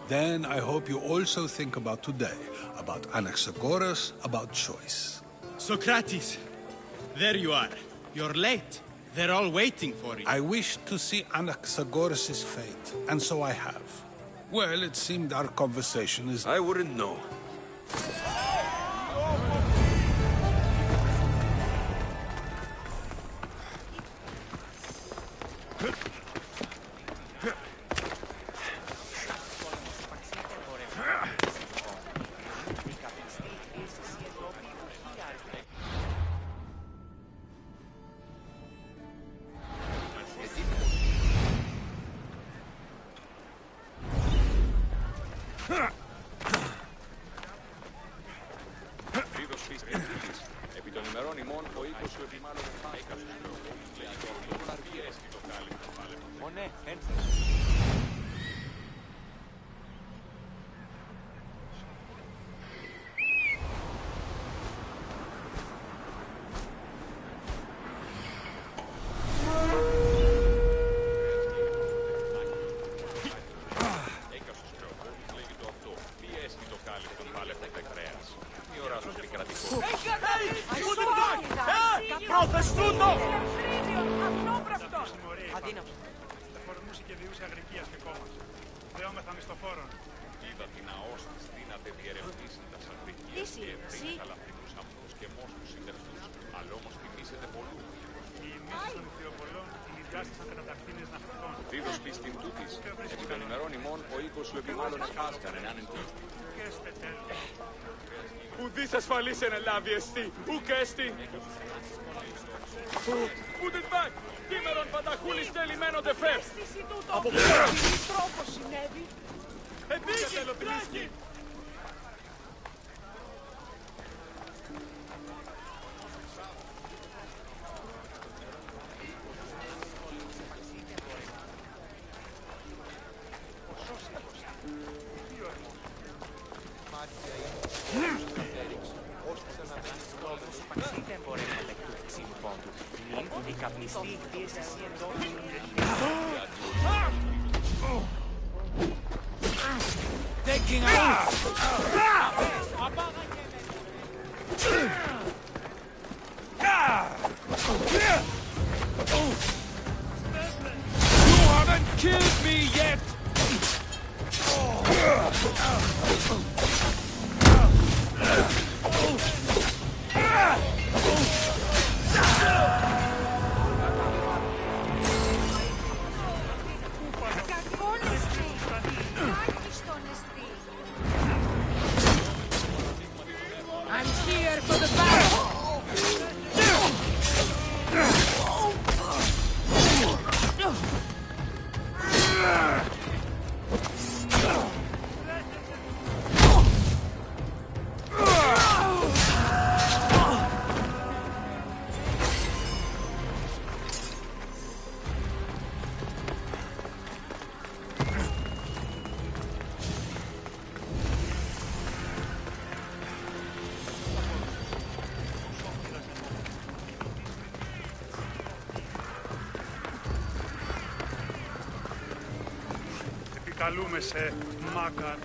D: Then I hope you also think about today. About Anaxagoras, about choice.
T: Socrates! There you are. You're late. They're all waiting for you.
D: I wish to see Anaxagoras' fate, and so I have. Well, it seemed our conversation is...
C: I wouldn't know.
A: Επί των ημερών ημών ο οίκος σου επιμάλλον έκαψε. Ω ναι,
T: Προφεστούντο!
A: Αδύναμο. Δίδος πίστην τούτης, επί των ημερών ημών ο οίκος σου επιμάλλον εφάσκαν ενάν εν τύχη.
U: Ουδής ασφαλής εν ελάβει εστί, ουκ έστι. Ούτε μπακ, κείμερον πανταχούλης τελειμένονται φεύ. Από πού τρόπος συνέβη. Επίγει, τρέχει.
E: Taking out!
U: You haven't killed me yet!
K: I'm here for the battle!
O: Καλούμε σε Μάκαρ.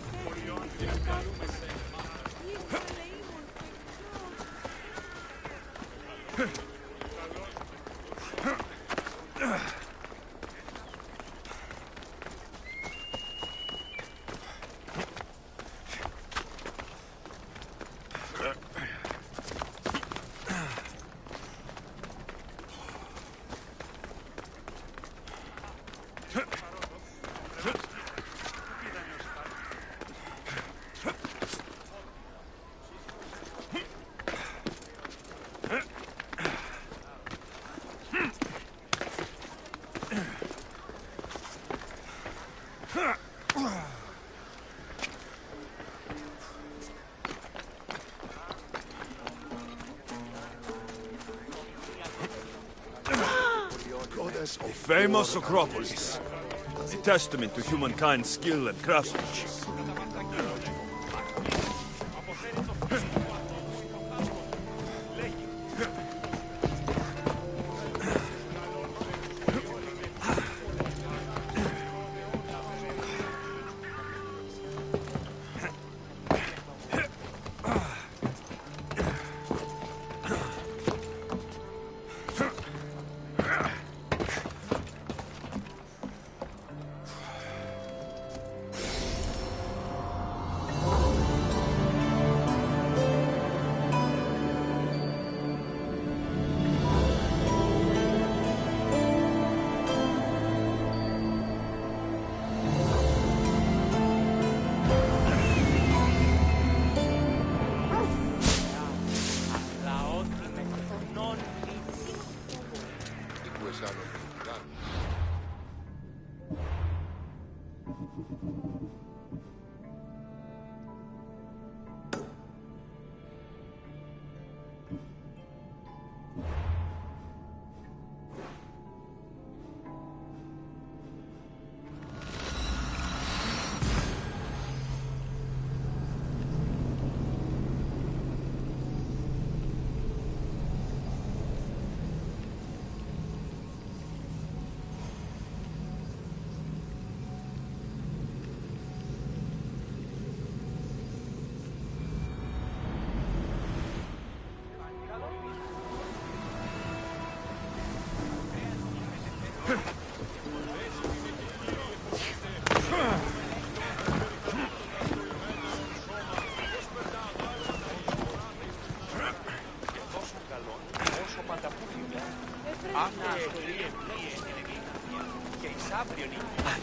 C: The famous Acropolis, a testament to humankind's skill and craftsmanship.
A: Όσο πανταπούφιλα, άφησε η αύριο νύχτα.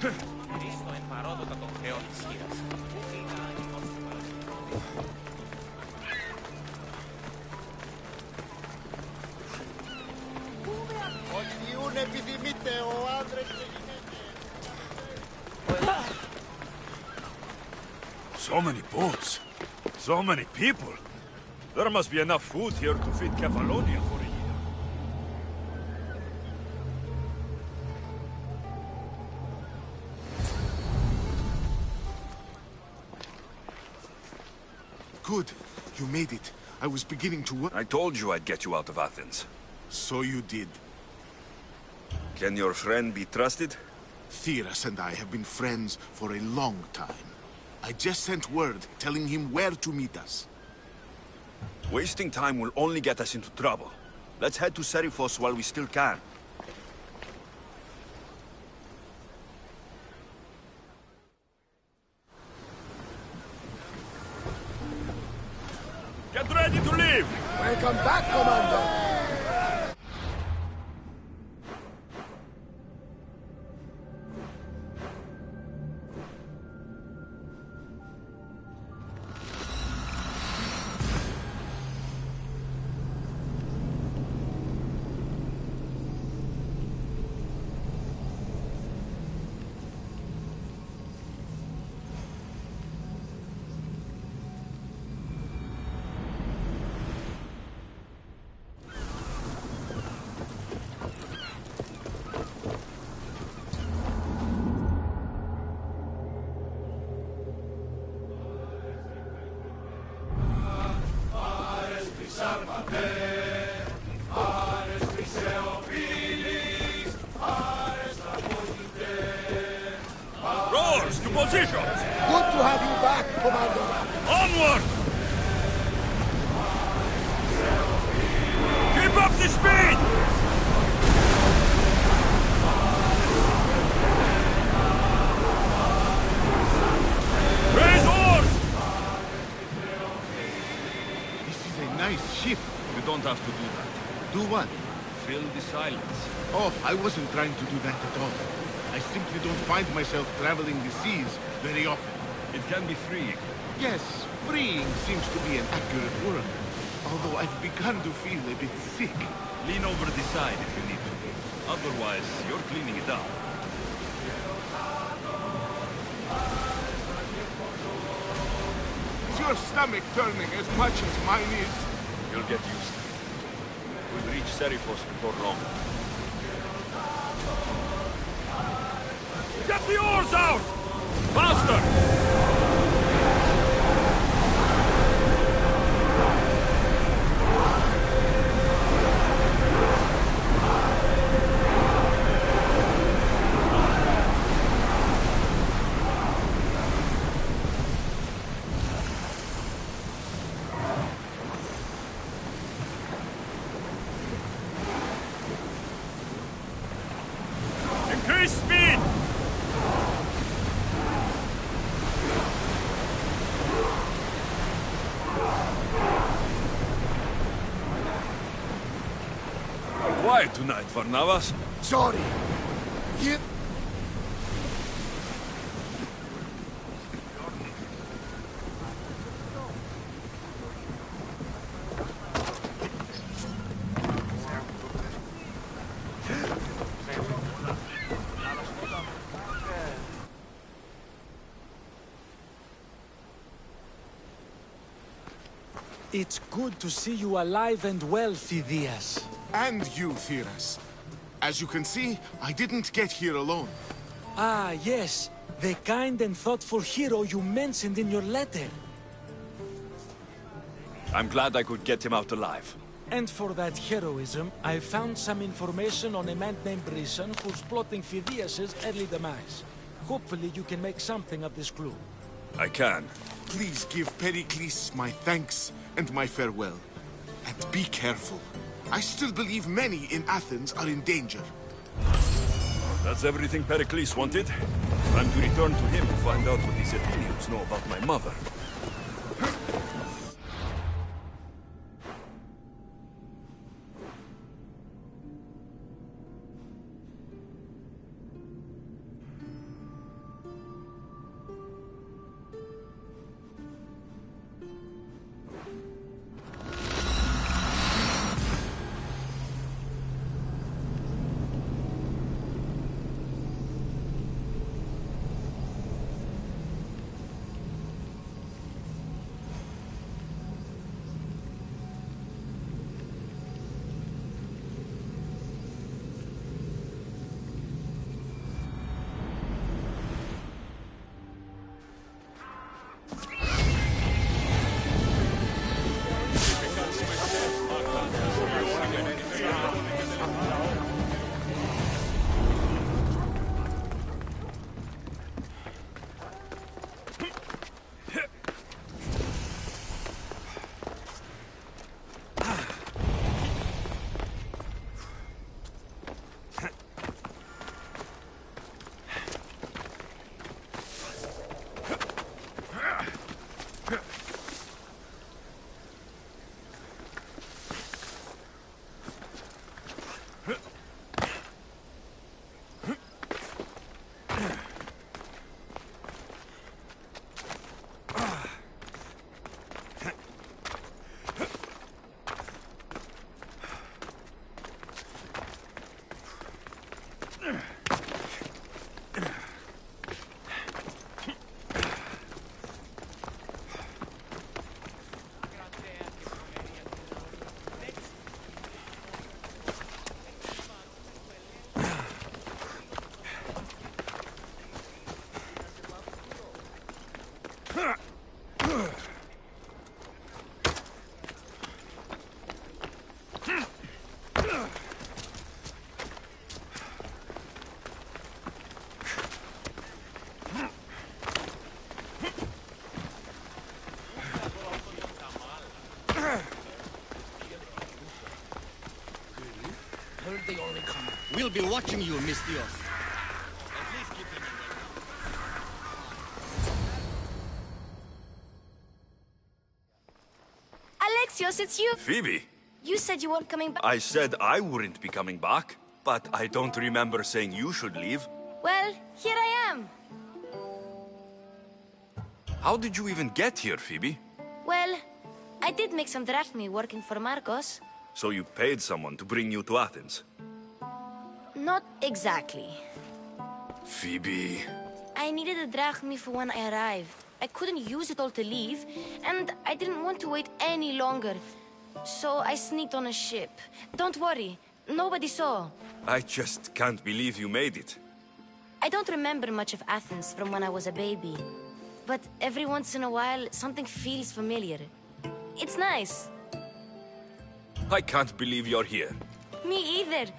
A: Χρήστο εν παρόδοτα των θεών της χείρας.
E: Ό,τι ιούν επιθυμείτε, ο άνδρες και γυναίκες.
C: So many boats. So many people. There must be enough food here to feed Kefalonia for a year.
B: Good. You made it. I was beginning to work.
C: I told you I'd get you out of Athens.
B: So you did.
C: Can your friend be trusted?
B: Theras and I have been friends for a long time. I just sent word telling him where to meet us.
C: Wasting time will only get us into trouble. Let's head to Serifos while we still can. Get ready to leave!
E: Welcome back, Commander!
C: Roars to positions!
E: Good to have you back, Commander.
C: Onward! Keep up the speed! Raise oars!
B: This is a nice ship.
C: You don't have to do that.
B: Do what?
C: Fill the silence.
B: Oh, I wasn't trying to do that at all. I simply don't find myself traveling the seas very often.
C: It can be freeing.
B: Yes, freeing seems to be an accurate word. Although I've begun to feel a bit sick.
C: Lean over the side if you need to. Otherwise, you're cleaning it up.
B: Is your stomach turning as much as mine is?
C: You'll get used to it. We'll reach Serifos before long. Get the oars out! Faster! quiet tonight, Varnavas.
B: Sorry. Here...
F: It's good to see you alive and well, Phidias.
V: And you, Theras. As you can see, I didn't get here alone.
F: Ah, yes. The kind and thoughtful hero you mentioned in your letter.
C: I'm glad I could get him out alive.
F: And for that heroism, I found some information on a man named Brisson who's plotting Phidias' early demise. Hopefully you can make something of this clue.
C: I can.
V: Please give Pericles my thanks and my farewell. And be careful. I still believe many in Athens are in danger.
C: That's everything Pericles wanted. Time to return to him and find out what these Athenians know about my mother.
S: Heard they already come.
T: We'll be watching you, Mistios.
W: Alexios, it's you!
C: Phoebe?
W: You said you weren't coming back.
C: I said I wouldn't be coming back, but I don't remember saying you should leave.
W: Well, here I am.
C: How did you even get here, Phoebe?
W: Well, I did make some drachmi working for Marcos.
C: So you paid someone to bring you to Athens?
W: Not exactly.
C: Phoebe...
W: I needed a drachmi for when I arrived. I couldn't use it all to leave, and I didn't want to wait any longer. So I sneaked on a ship. Don't worry, nobody saw.
C: I just can't believe you made it.
W: I don't remember much of Athens from when I was a baby. But every once in a while, something feels familiar. It's nice.
C: I can't believe you're here.
W: Me either.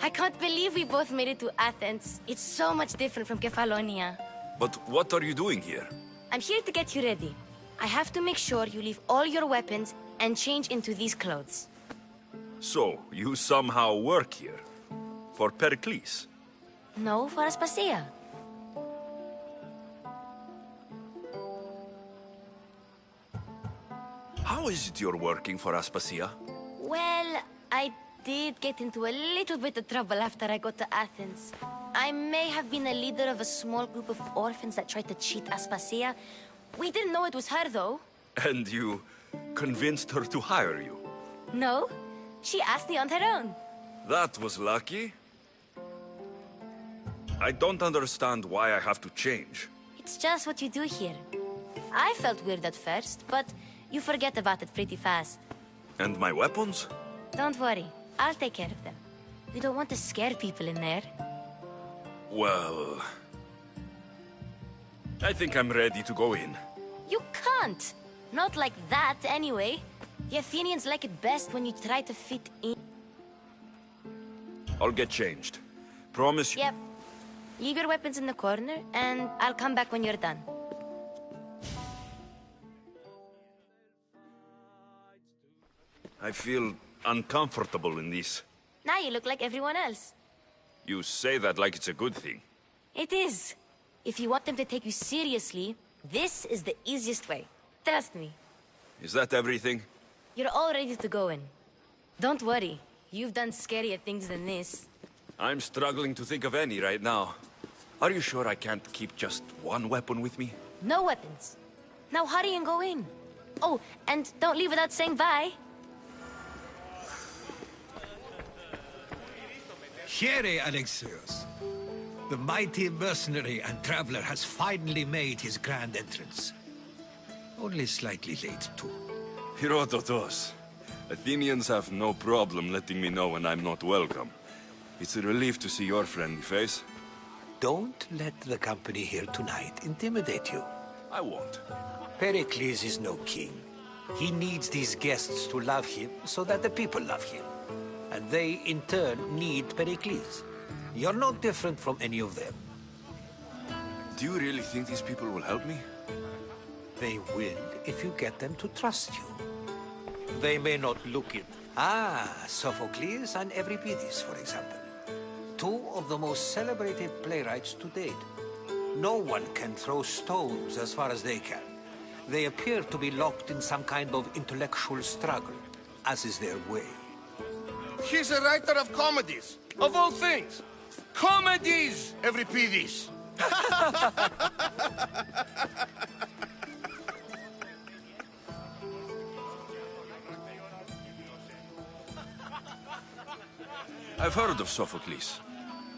W: I can't believe we both made it to Athens. It's so much different from Kefalonia.
C: But what are you doing here?
W: I'm here to get you ready. I have to make sure you leave all your weapons and change into these clothes.
C: So, you somehow work here? For Pericles?
W: No, for Aspasia.
C: How is it you're working for Aspasia?
W: Well, I did get into a little bit of trouble after I got to Athens. I may have been a leader of a small group of orphans that tried to cheat Aspasia. We didn't know it was her, though.
C: And you convinced her to hire you?
W: No, she asked me on her own.
C: That was lucky. I don't understand why I have to change.
W: It's just what you do here. I felt weird at first, but you forget about it pretty fast.
C: And my weapons?
W: Don't worry, I'll take care of them. We don't want to scare people in there.
C: Well... I think I'm ready to go in.
W: You can't! Not like that, anyway. The Athenians like it best when you try to fit in.
C: I'll get changed. Promise you...
W: Yep. Leave your weapons in the corner, and I'll come back when you're done.
C: I feel uncomfortable in this.
W: Now you look like everyone else.
C: You say that like it's a good thing.
W: It is. If you want them to take you seriously, this is the easiest way. Trust me.
C: Is that everything?
W: You're all ready to go in. Don't worry. You've done scarier things than this.
C: I'm struggling to think of any right now. Are you sure I can't keep just one weapon with me?
W: No weapons. Now hurry and go in. Oh, and don't leave without saying bye.
D: Here, Alexios. The mighty mercenary and traveler has finally made his grand entrance. Only slightly late, too.
C: Herodotus. Athenians have no problem letting me know when I'm not welcome. It's a relief to see your friendly face.
D: Don't let the company here tonight intimidate you.
C: I won't.
D: Pericles is no king. He needs these guests to love him so that the people love him. And they, in turn, need Pericles. You're no different from any of them.
C: Do you really think these people will help me?
D: They will if you get them to trust you. They may not look it. Sophocles and Euripides, for example. Two of the most celebrated playwrights to date. No one can throw stones as far as they can. They appear to be locked in some kind of intellectual struggle, as is their way.
V: He's a writer of comedies, of all things. Comedies, Euripides.
C: I've heard of Sophocles.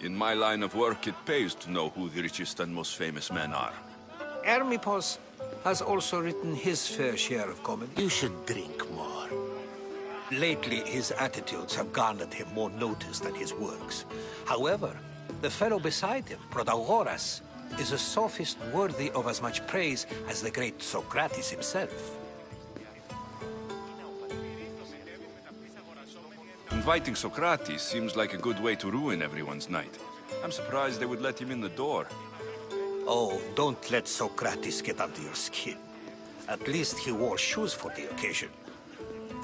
C: In my line of work, it pays to know who the richest and most famous men are.
D: Hermippos has also written his fair share of comedy.
E: You should drink more.
D: Lately, his attitudes have garnered him more notice than his works. However, the fellow beside him, Protagoras, is a sophist worthy of as much praise as the great Socrates himself.
C: Inviting Socrates seems like a good way to ruin everyone's night. I'm surprised they would let him in the door.
D: Oh, don't let Socrates get under your skin. At least he wore shoes for the occasion.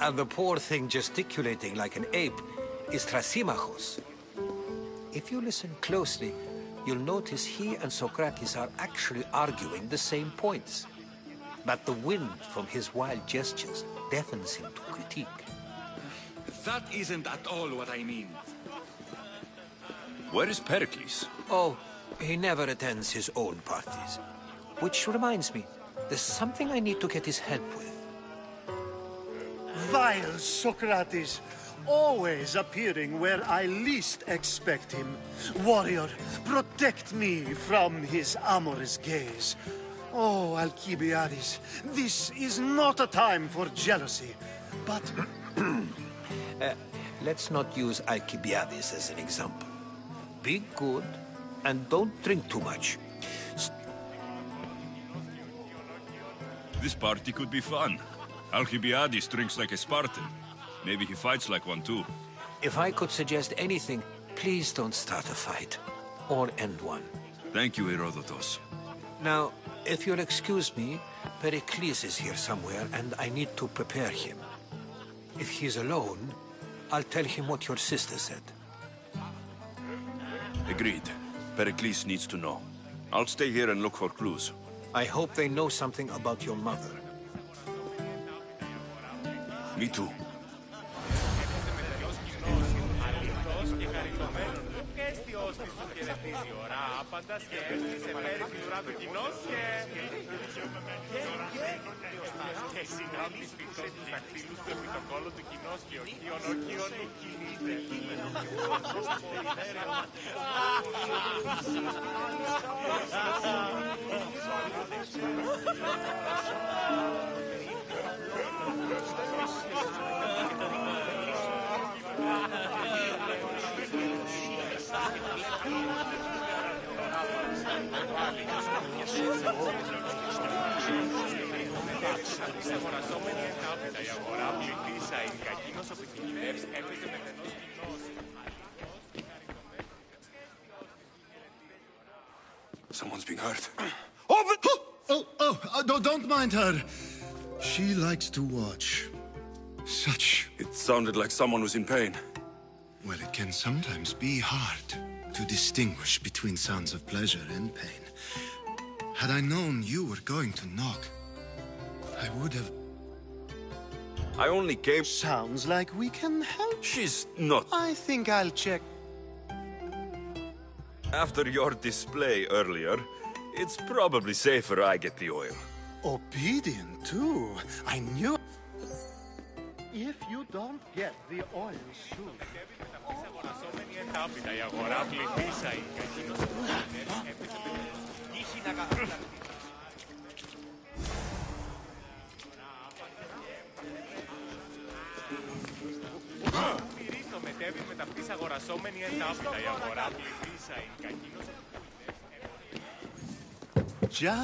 D: And the poor thing gesticulating like an ape is Thrasymachos. If you listen closely, you'll notice he and Socrates are actually arguing the same points. But the wind from his wild gestures deafens him to critique.
Q: That isn't at all what I mean.
C: Where is Pericles?
D: Oh, he never attends his own parties. Which reminds me, there's something I need to get his help with.
O: Vile Socrates, always appearing where I least expect him. Warrior, protect me from his amorous gaze. Oh, Alcibiades, this is not a time for jealousy, but...
D: Let's not use Alcibiades as an example. Be good, and don't drink too much.
Q: This party could be fun. Alcibiades drinks like a Spartan. Maybe he fights like one too.
D: If I could suggest anything, please don't start a fight. Or end one.
C: Thank you, Herodotus.
D: Now, if you'll excuse me, Pericles is here somewhere, and I need to prepare him. If he's alone, I'll tell him what your sister said.
C: Agreed. Pericles needs to know. I'll stay here and look for clues.
D: I hope they know something about your mother.
C: Me too.
U: Ήρεμος και χαριτωμένος μου και αισιός της σου χαιρετίζει ώρα. Άπαντας και έφτιασε μέρη την ουρά του κοινός και... Και συνάντης φυτός τους δακτύλους του επί το κόλο του κοινός και οχίων κινείται. Αγοραζόμενη ενάπητα η αγορά πληθύσα η κακίνος οπιθυμητεύς έπαιζε με θενός κοινός.
M: Someone's being hurt. Don't mind her. She likes to watch.
C: It sounded like someone was in pain.
M: Well, it can sometimes be hard to distinguish between sounds of pleasure and pain. Had I known you were going to knock, I would have...
C: I only came...
O: Sounds like we can help.
C: She's not...
O: I think I'll check.
C: After your display earlier, it's probably safer I get the oil.
O: Obedient, too. I knew... If you don't get the oil soon...
U: Αγοραζόμενη ενάπητα η αγορά πληθύσα η κακίνος οπιθυμητεύς έπαιζε με θενός γύχη να καθόλου. Μυρίστο μετέβη με ταυτής αγοραζόμενη ενάπητα η αγορά πληθύσα η κακίνος
O: Ja?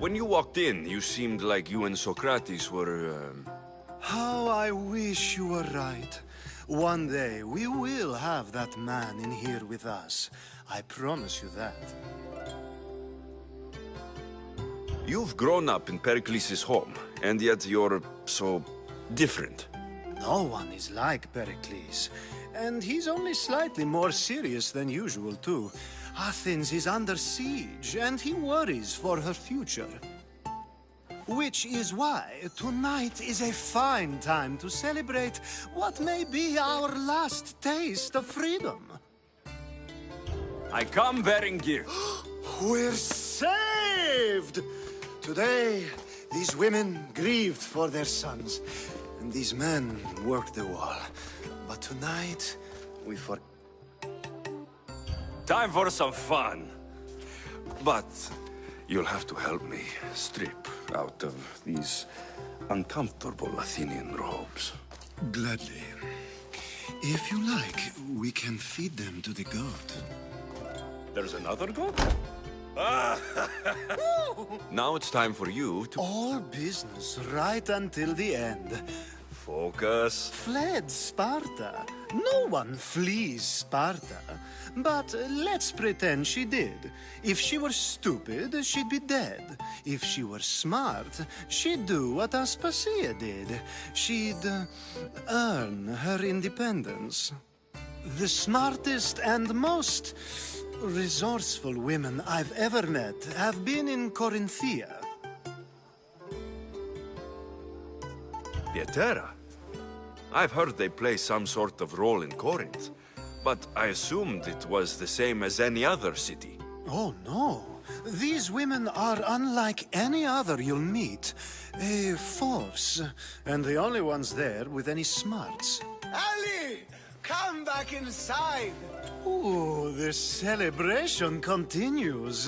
C: When you walked in, you seemed like you and Socrates were...
O: How I wish you were right. One day, we will have that man in here with us. I promise you that.
C: You've grown up in Pericles' home, and yet you're so different.
O: No one is like Pericles. And he's only slightly more serious than usual, too. Athens is under siege, and he worries for her future. Which is why tonight is a fine time to celebrate what may be our last taste of freedom.
C: I come bearing gift.
O: We're saved! Today, these women grieved for their sons, and these men worked the wall. But tonight, we
C: Time for some fun. But you'll have to help me strip out of these uncomfortable Athenian robes.
M: Gladly. If you like, we can feed them to the goat.
C: There's another goat? Now it's time for you to...
O: All business right until the end.
C: Focus.
O: Fled Sparta. No one flees Sparta. But let's pretend she did. If she were stupid, she'd be dead. If she were smart, she'd do what Aspasia did. She'd earn her independence. The smartest and most resourceful women I've ever met have been in Corinthia.
C: Pietera? I've heard they play some sort of role in Corinth, but I assumed it was the same as any other city.
O: Oh, no. These women are unlike any other you'll meet. A force, and the only ones there with any smarts.
E: Ali! Come back inside!
O: Ooh, the celebration continues.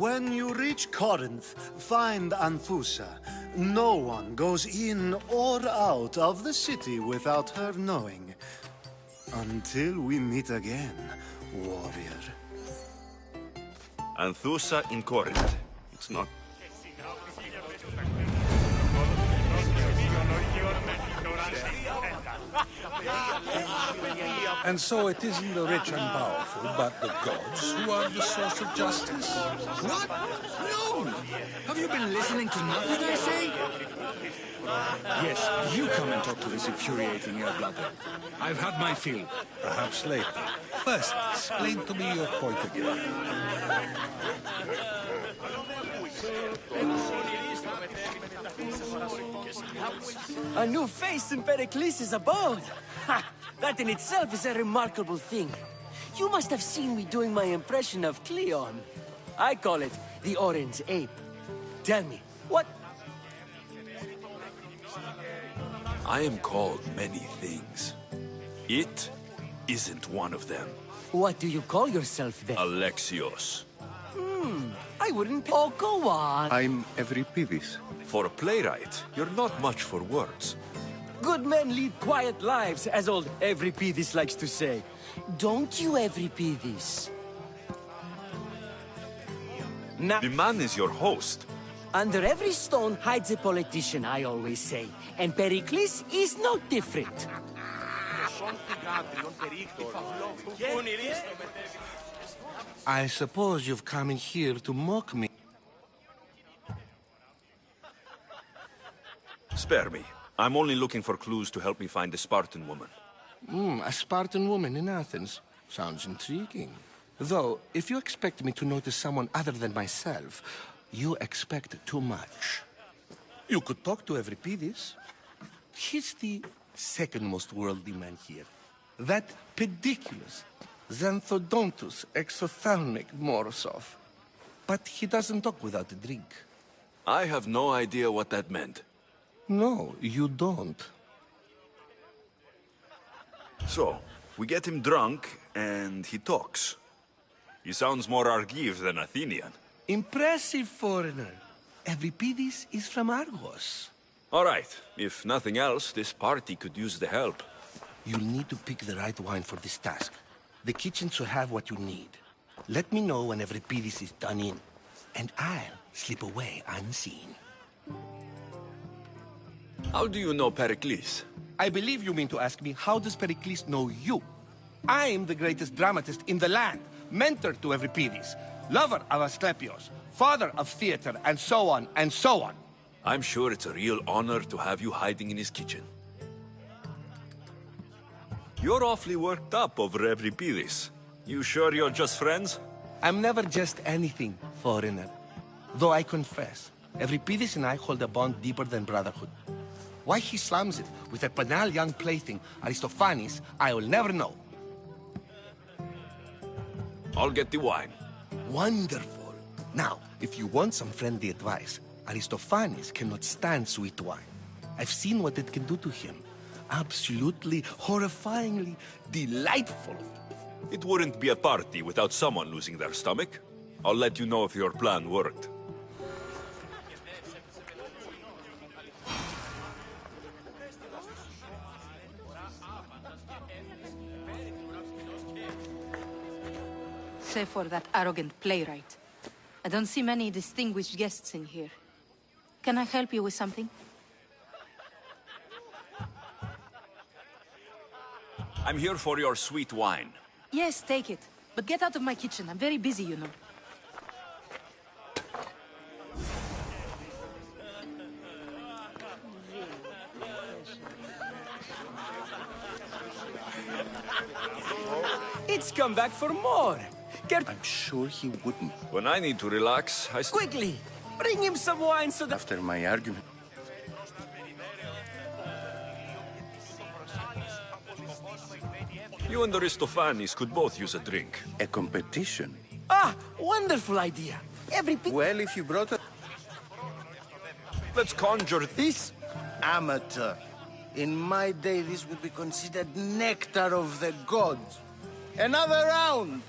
O: When you reach Corinth, find Anthusa. No one goes in or out of the city without her knowing. Until we meet again, warrior.
C: Anthusa in Corinth. It's not...
D: And so it isn't the rich and powerful, but the gods who are the source of justice.
G: What? No! Have you been listening to nothing I say?
I: Yes, you come and talk to this infuriating air-blubber. I've had my fill.
D: Perhaps later. First, explain to me your point again.
H: A new face in Pericles' abode. Ha! That in itself is a remarkable thing. You must have seen me doing my impression of Cleon. I call it the Orange Ape. Tell me, what?
C: I am called many things. It isn't one of them.
H: What do you call yourself then?
C: Alexios.
H: I wouldn't... Oh, go on.
C: I'm Euripides. For a playwright, you're not much for words.
H: Good men lead quiet lives, as old Euripides likes to say. Don't you, Euripides?
C: The man is your host.
H: Under every stone hides a politician, I always say. And Pericles is no different.
P: I suppose you've come in here to mock me.
C: Spare me. I'm only looking for clues to help me find a Spartan woman.
P: A Spartan woman in Athens. Sounds intriguing. Though, if you expect me to notice someone other than myself, you expect too much. You could talk to Euripides. He's the second most worldly man here. That pediculous, xanthodontus exophthalmic Morosov. But he doesn't talk without a drink.
C: I have no idea what that meant.
P: No, you don't.
C: So, we get him drunk, and he talks. He sounds more Argive than Athenian.
P: Impressive, foreigner. Euripides is from Argos.
C: All right. If nothing else, this party could use the help.
P: You'll need to pick the right wine for this task. The kitchen should have what you need. Let me know when Euripides is done in, and I'll slip away unseen.
C: How do you know Pericles?
P: I believe you mean to ask me, how does Pericles know you? I'm the greatest dramatist in the land, mentor to Euripides, lover of Asclepios, father of theater, and so on, and so on.
C: I'm sure it's a real honor to have you hiding in his kitchen. You're awfully worked up over Euripides. You sure you're just friends?
P: I'm never just anything, foreigner. Though I confess, Euripides and I hold a bond deeper than brotherhood. Why he slams it with a banal young plaything, Aristophanes, I will never know.
C: I'll get the wine.
P: Wonderful. Now, if you want some friendly advice, Aristophanes cannot stand sweet wine. I've seen what it can do to him. Absolutely, horrifyingly delightful.
C: It wouldn't be a party without someone losing their stomach. I'll let you know if your plan worked.
J: Save for that arrogant playwright. I don't see many distinguished guests in here. Can I help you with something?
C: I'm here for your sweet wine.
J: Yes, take it. But get out of my kitchen. I'm very busy, you know.
H: It's come back for more.
C: I'm sure he wouldn't. When I need to relax, I...
H: Quickly! Bring him some wine so that...
C: After my argument... You and Aristophanes could both use a drink.
L: A competition?
H: Ah! Wonderful idea!
L: Well, if you brought a...
C: Let's conjure
L: this amateur. In my day, this would be considered nectar of the gods. Another round!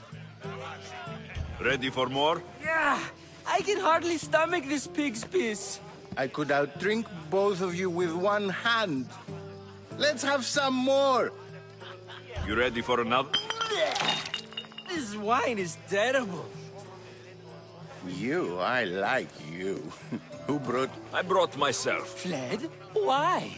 C: Ready for more?
H: Yeah! I can hardly stomach this pig's piss.
L: I could outdrink both of you with one hand. Let's have some more!
C: You ready for another?
H: This wine is terrible.
L: I like you. Who brought...
C: I brought myself.
H: Fled? Why?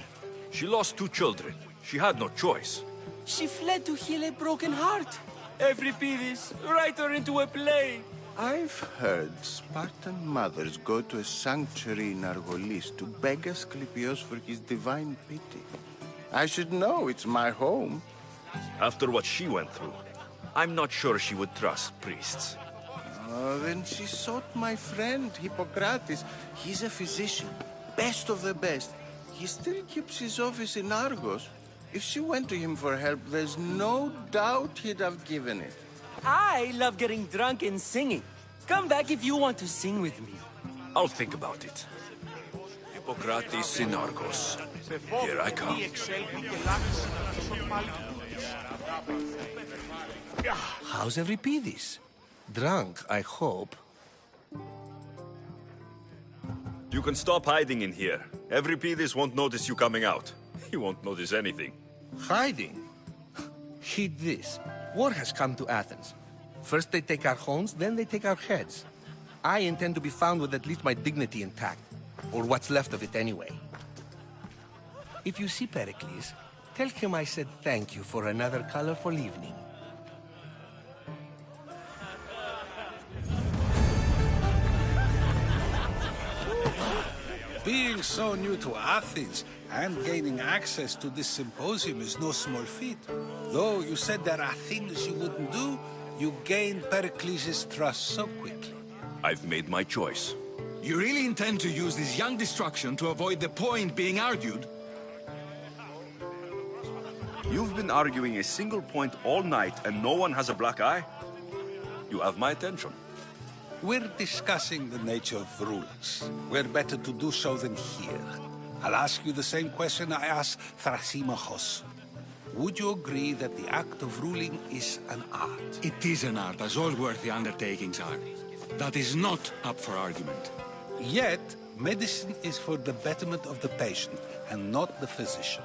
C: She lost 2 children. She had no choice.
H: She fled to heal a broken heart. Euripides, write her into a play.
L: I've heard Spartan mothers go to a sanctuary in Argolis to beg Asclepios for his divine pity. I should know, it's my home.
C: After what she went through, I'm not sure she would trust priests.
L: Then she sought my friend, Hippocrates. He's a physician. best of the best. He still keeps his office in Argos. If she went to him for help, there's no doubt he'd have given it.
H: I love getting drunk and singing. Come back if you want to sing with me.
C: I'll think about it. Hippocrates in Argos. Here I come.
P: How's Euripides? Drunk, I hope.
C: You can stop hiding in here. Euripides won't notice you coming out. He won't notice anything.
P: Hiding? Heed this. War has come to Athens. First they take our homes, then they take our heads. I intend to be found with at least my dignity intact. Or what's left of it anyway. If you see Pericles, tell him I said thank you for another colorful evening.
D: Being so new to Athens and gaining access to this symposium is no small feat. Though you said there are things you wouldn't do, you gained Pericles' trust so quickly.
C: I've made my choice.
G: You really intend to use this young destruction to avoid the point being argued?
C: You've been arguing a single point all night and no one has a black eye? You have my attention.
D: We're discussing the nature of rulers. We're better to do so than here. I'll ask you the same question I asked Thrasymachos. Would you agree that the act of ruling is an art?
I: It is an art, as all worthy undertakings are. That is not up for argument.
D: Yet, medicine is for the betterment of the patient, and not the physician.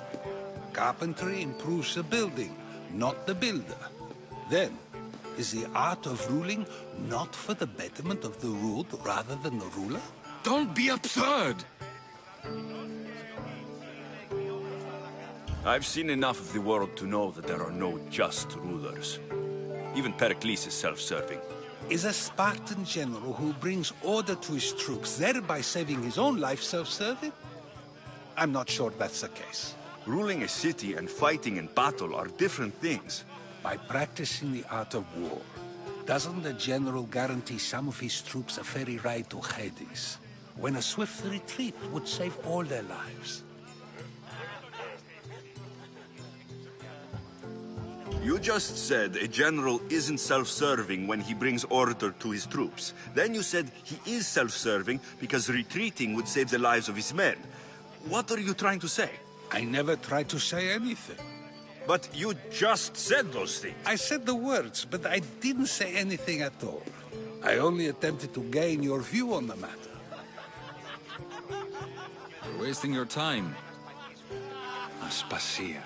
D: Carpentry improves the building, not the builder. Then, is the art of ruling not for the betterment of the ruled rather than the ruler?
G: Don't be absurd!
C: I've seen enough of the world to know that there are no just rulers. Even Pericles is self-serving.
D: Is a Spartan general who brings order to his troops, thereby saving his own life, self-serving? I'm not sure that's the case.
C: Ruling a city and fighting in battle are different things.
D: By practicing the art of war, doesn't the general guarantee some of his troops a ferry ride to Hades, when a swift retreat would save all their lives?
C: You just said a general isn't self-serving when he brings order to his troops. Then you said he is self-serving because retreating would save the lives of his men. What are you trying to say?
D: I never tried to say anything.
C: But you just said those things.
D: I said the words, but I didn't say anything at all. I only attempted to gain your view on the matter.
I: You're wasting your time. Aspasia.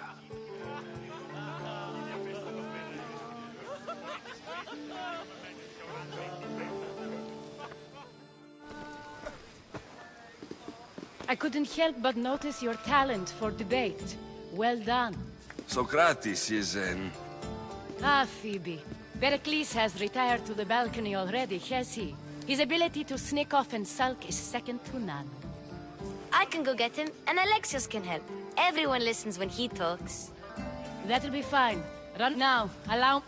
K: I couldn't help but notice your talent for debate. Well done.
C: Socrates is an...
K: Ah, Phoebe. Pericles has retired to the balcony already, has he? His ability to sneak off and sulk is second to none.
W: I can go get him, and Alexios can help. Everyone listens when he talks.
K: That'll be fine. Run now. Allow...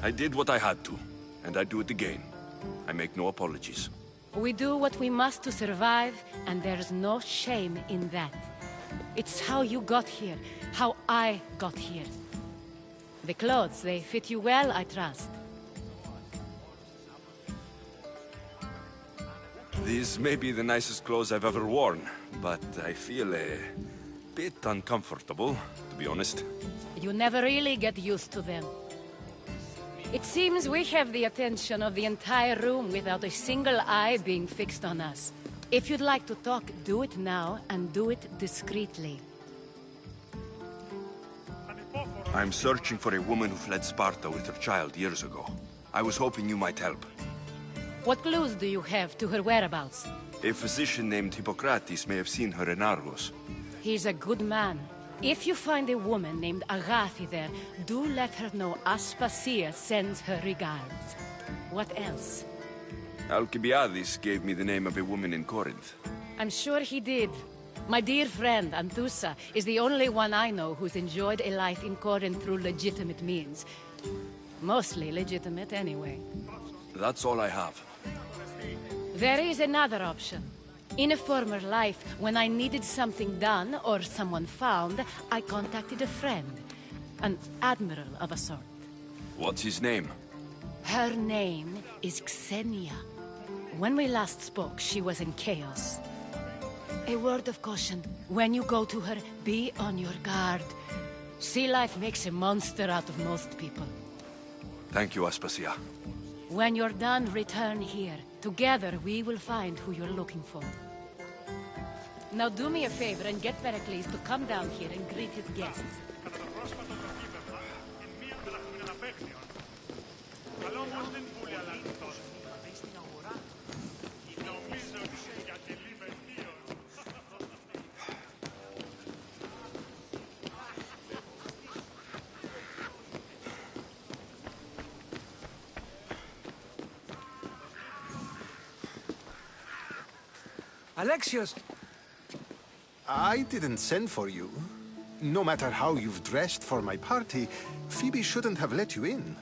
C: I did what I had to, and I do it again. I make no apologies.
K: We do what we must to survive, and there's no shame in that. It's how you got here, how I got here. The clothes, they fit you well, I trust.
C: These may be the nicest clothes I've ever worn, but I feel a bit uncomfortable, to be honest.
K: You never really get used to them. It seems we have the attention of the entire room without a single eye being fixed on us. If you'd like to talk, do it now, and do it discreetly.
C: I'm searching for a woman who fled Sparta with her child years ago. I was hoping you might help.
K: What clues do you have to her whereabouts?
C: A physician named Hippocrates may have seen her in Argos.
K: He's a good man. If you find a woman named Agathi there, do let her know Aspasia sends her regards. What else?
C: Alcibiades gave me the name of a woman in Corinth.
K: I'm sure he did. My dear friend, Anthusa, is the only one I know who's enjoyed a life in Corinth through legitimate means. Mostly legitimate anyway.
C: That's all I have.
K: There is another option. In a former life, when I needed something done or someone found, I contacted a friend. An admiral of a sort.
C: What's his name?
K: Her name is Xenia. When we last spoke, she was in chaos. A word of caution. When you go to her, be on your guard. Sea life makes a monster out of most people.
C: Thank you, Aspasia.
K: When you're done, return here. Together, we will find who you're looking for. Now do me a favor and get Pericles to come down here and greet his guests.
D: Alexios!
A: I didn't send for you. No matter how you've dressed for my party, Phoebe shouldn't have let you in.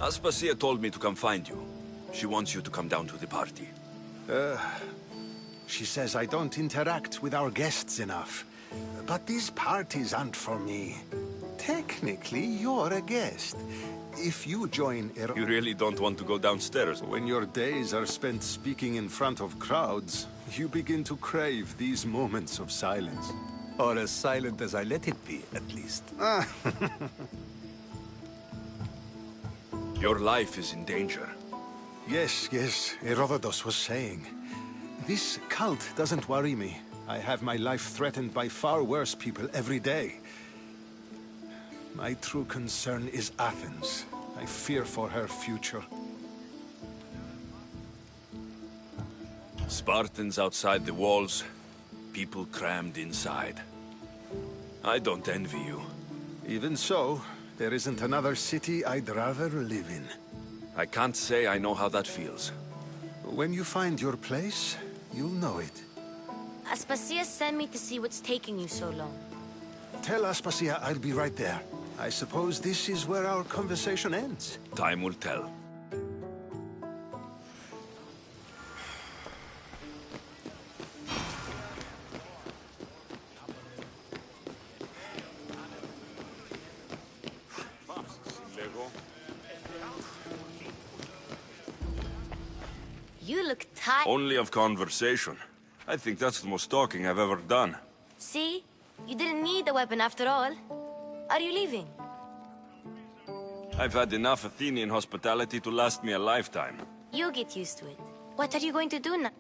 C: Aspasia told me to come find you. She wants you to come down to the party.
A: She says I don't interact with our guests enough. But these parties aren't for me. Technically, you're a guest. If you join
C: You really don't want to go downstairs?
A: When your days are spent speaking in front of crowds, you begin to crave these moments of silence.
D: Or as silent as I let it be, at least.
C: Your life is in danger.
A: Yes, Herodotus was saying. This cult doesn't worry me. I have my life threatened by far worse people every day. My true concern is Athens. I fear for her future.
C: Spartans outside the walls, people crammed inside. I don't envy you.
A: Even so, there isn't another city I'd rather live in.
C: I can't say I know how that feels.
A: When you find your place, you'll know it.
W: Aspasia sent me to see what's taking you so long.
A: Tell Aspasia I'll be right there. I suppose this is where our conversation ends.
C: Time will tell.
W: You look tired.
C: Only of conversation. I think that's the most talking I've ever done.
W: See? You didn't need the weapon after all. Are you leaving?
C: I've had enough Athenian hospitality to last me a lifetime.
W: You'll get used to it. What are you going to do now?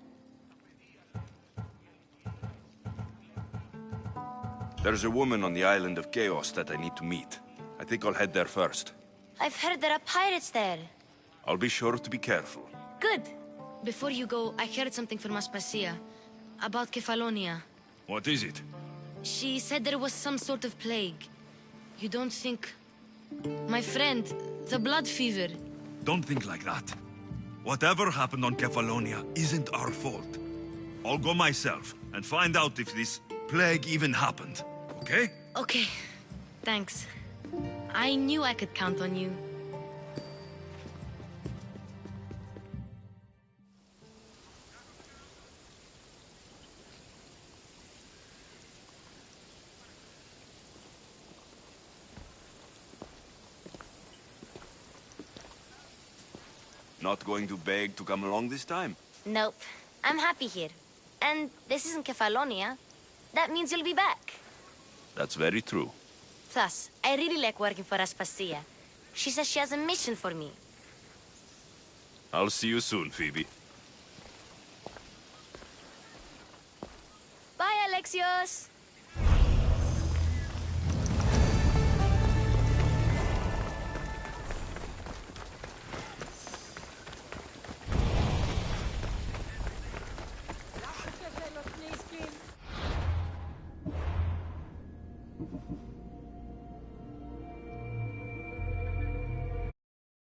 C: There's a woman on the island of Chaos that I need to meet. I think I'll head there first.
W: I've heard there are pirates there.
C: I'll be sure to be careful.
W: Good. Before you go, I heard something from Aspasia. About Kefalonia.
C: What is it?
W: She said there was some sort of plague. You don't think... My friend, the blood fever.
Q: Don't think like that. Whatever happened on Kefalonia isn't our fault. I'll go myself and find out if this plague even happened, okay?
W: Okay. Thanks. I knew I could count on you.
C: Not going to beg to come along this time?
W: Nope. I'm happy here. And this isn't Kefalonia. That means you'll be back.
C: That's very true.
W: Plus, I really like working for Aspasia. She says she has a mission for me.
C: I'll see you soon, Phoebe.
W: Bye, Alexios!